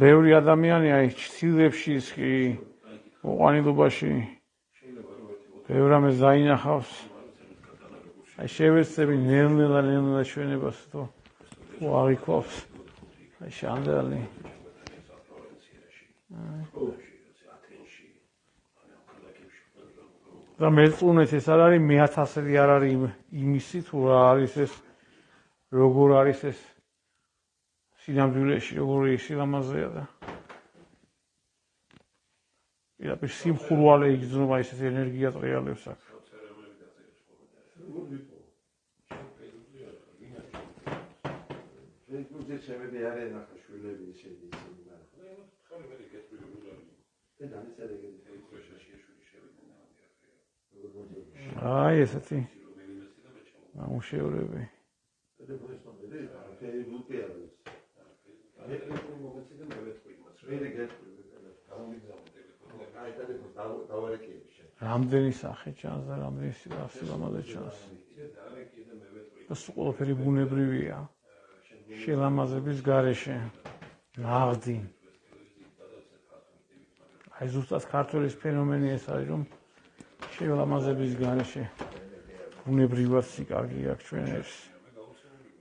ბევრი ადამიანი აი ცილებში კი მოყანილობაში ბევრ რამეს დაინახავს. აი შევეცდები ნელ-ნელა ჩვენებას თუ აღიქვავს. აი შანდალი. და მეწუნეთ ეს არ არის მე-1000 არ არის იმისი თუ რა არის ეს როგორ არის ეს სინამდვილეში როგორი სილამაზეა და პირდაპირ სიმხურვალე იგრძნობა ესეთი ენერგია ტრიალებს აქ.
შემედი არ ენახა შვილები ისეთი
აი ესეთი ნამუშევრები. რამდენი სახე ჩანს და რამდენი სილამაზე ჩანს. ეს ყველაფერი ბუნებრივია. შილამაზების გარეშე. ნაღდი. აი ზუსტად ქართულის ფენომენი ეს არის, რომ შილამაზების გარეშე ბუნებრივად სიკარგი აქვს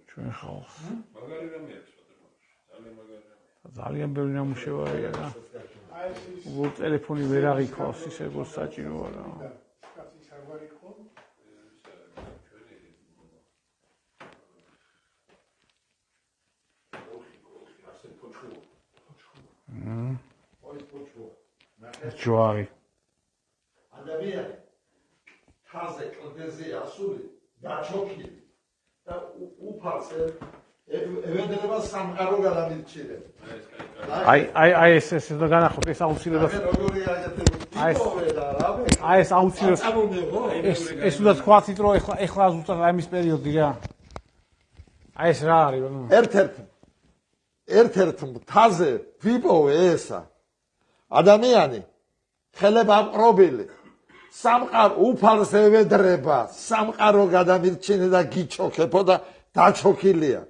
ჩვენ ხალხს. ძალიან ბევრი ნამუშევარია და უბრალოდ ტელეფონი ვერ აღიქواس ისე როგორც საჭიროა რა. ჯვარი.
ადამიანი თაზე კლდეზე ასული დაჩოქილი და უფალს ევედრება სამყარო გადამირჩიებს.
აი ეს და განახოთ ეს აუცილებლად. აი ეს აუცილებლად. ეს უნდა თქვათ, რომ ეხლა ზუსტად ამის პერიოდი რა. აი ეს რა არის?
ერთ-ერთ მთაზე ვიპოვე ესა. ადამიანი ხელება აპყრობილი სამყარო უფალს ევედრება სამყარო გადამირჩინე და გიჩოქებო და დაჩოქილია.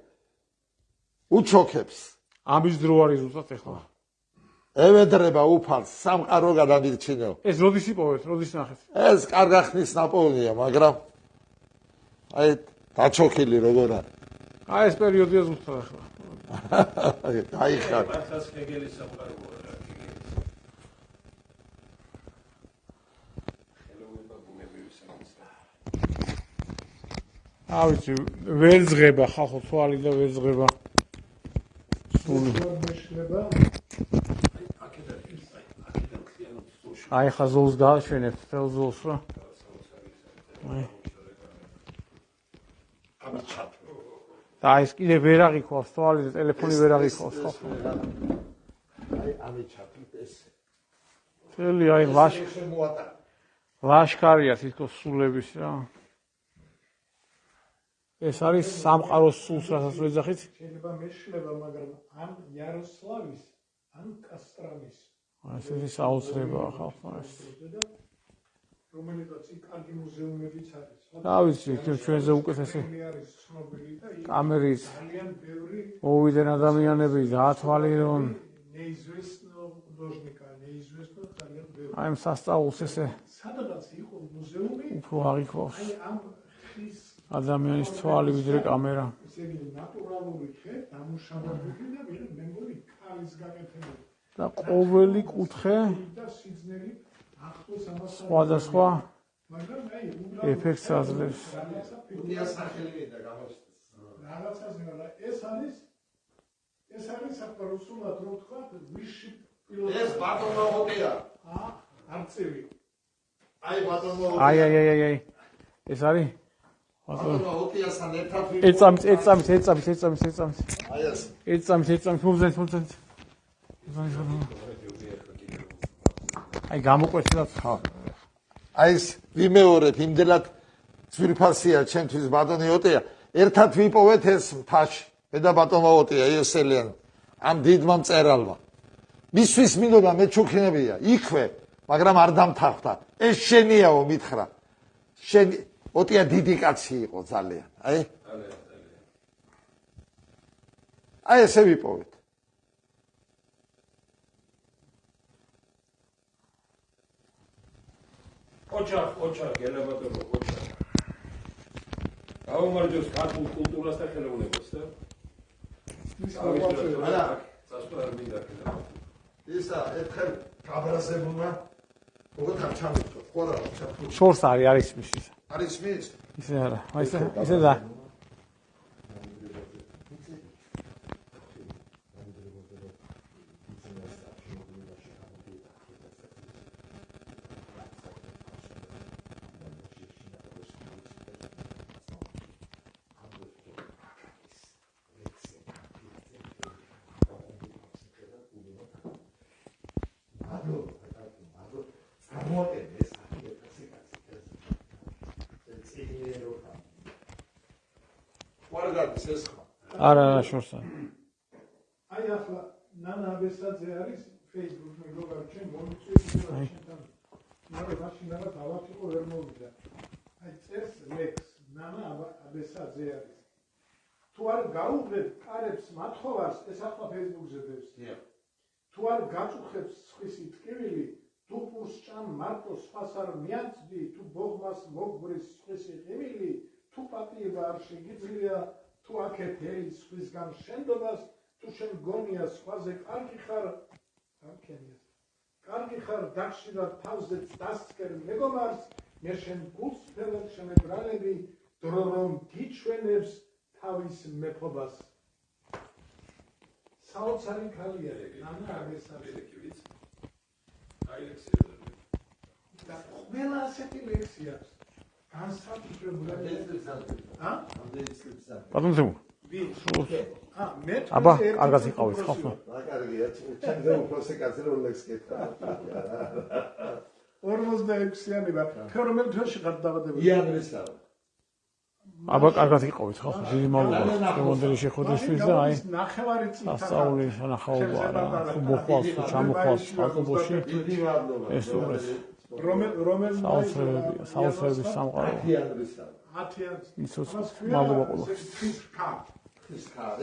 უჩოქებს.
ამის დრო არის ზუსტად ეხლა.
ევედრება უფალს სამყარო გადამირჩინეო.
ეს როდის იპოვეთ? როდის ნახეთ?
ეს კარგა ხნის ნაპოვნია, მაგრამ აი დაჩოქილი როგორ არის.
აი ეს პერიოდია ზუსტად ეხლა.
დაიხარ.
მართლაც ქეგელის სამყაროა რა, ქეგელის. ხელოვნება ბუნებრივი სამყარო.
ავიცი, ვერ ზღება ხალხო თვალი და ვერ ზღება. აი ხა ზოლს გააჩვენებთ თელ ზოლს რა. და ეს კიდე ვერ აღიქواس თვალი და ტელეფონი ვერ აღიქواس ხალხო.
აი ამით ჩაფრით ეს.
თელი აი ლაშქარია თითქოს სულების რა. ეს არის სამყაროს სულს რასაც ვეძახით.
შეიძლება მეშლება, მაგრამ ან იაროსლავის, ან კასტრავის.
ეს ის აუცილებლია ხალხს.
რომელიც კარგი მუზეუმებიც არის.
რა ვიცი, ჩვენზე უკეთესი
არის ცნობილი და
კამერით
ძალიან ბევრი
მოვიდნენ ადამიანები დაათვალე რომ
neizvestno художника, neizvestno ძალიან ბევრი.
აი ამ სასწაულს ესე
სადღაც იყო მუზეუმი,
უფრო აღიქواس
აი ამ ხის
ადამიანის თვალი ვიდრე კამერა.
ესე იგი ნატურალური ხე დამუშავებული და მე მგონი ქალის გაკეთებული.
და ყოველი კუთხე
და სიძნელი ახლოს ამას
სხვადასხვა
მაგრამ აი
ეფექტს აძლევს.
უდია სახელი მინდა გამოსცეს.
რაღაცაზე რა ეს არის საფროსულად რო თქვა ვიში
ეს ბატონო ოტია.
არწივი.
აი ბატონო ოტია.
აი ეს არის
ბატონო ოტიასთან ერთად
ეწამით
აი ეს
ეწამით მოვზენთ აი გამოკვეთილად ხა
აი ეს ვიმეორებ იმდელად ძვირფასია ჩემთვის ბატონი ოტია ერთად ვიპოვეთ ეს მთაში მე და ბატონო ოტია იოსელიან ამ დიდმა მწერალმა მისთვის მინდოდა მეჩუქნებია იქვე მაგრამ არ დამთახდა ეს შენიაო მითხრა შენ ოტია დიდი კაცი იყო ძალიან აი ესე ვიპოვეთ
ოჩა გელაბატონო ოჩა გაუმარჯოს ქართულ კულტურას და ხელოვნებას და
არა
სასწორად მინდა
ისა ერთხელ გაბრაზებულმა როგორ ჩამიწო ხوارა ჩაფუ
შორს არის მის
არის მის
ისე არა ისე და
ხوارგადის ეს ხმა
არა შორს
აი ახლა ნანა აბესა აბესაძე არის Facebook მეგობარ ჩემ მომიწვევს შენთან. მაგრამ მაშინ არა დავაფი ყო ვერ მოვიდა. აი წერს ლექს ნანა აბესაძე არის. თუ არ გაუღებ კარებს მათხოვარს ეს ახლა Facebook-ზე დევს. თუ არ გაწუხებს სხვისი ტკივილი თუ პურს ჭამ მარტო სხვას არ მიაწვდი თუ ბოღმას მოგბრის სხვისი ყივილი თუ პატიება არ შეგიძლია თუ აქეთ ერის სხვისგან შენდობას თუ შენ გონია სხვაზე კარგი ხარ კარგი ხარ დახშირად თავზეც დასწერ მეგობარს მე შენ გულს ფერად შემებრალები დრო რომ გიჩვენებს თავის მეფობას საოცარი ქალია ნანა აბესაძე და ყველა ასეთი ლექსი აქვს განსაკუთრებული
ბატონო
მე
აბა კარგად იყავით ხო
რა კარგია ჩემზე უფროსი კაცი რო ლექს კითხა
46-იანი ვარ რომელ დროში ხარ დაბადებული
იანვრისა
აბა კარგად იყავით ხო დიდი მადლობა შემოდელი შეხვედრისთვის და აი
ნახევარი წუთი
ასწავლი სანახაობა რა თუ მოხვალს თუ ჩამოხვალს ავტობუსში
დიდი მადლობა
ეს უბრალოდ
რომელ
საოცრების სამყარო
10-იანვრისა
იცოცხლო მადლობა ყველას
ხის ხარ ხის ხარ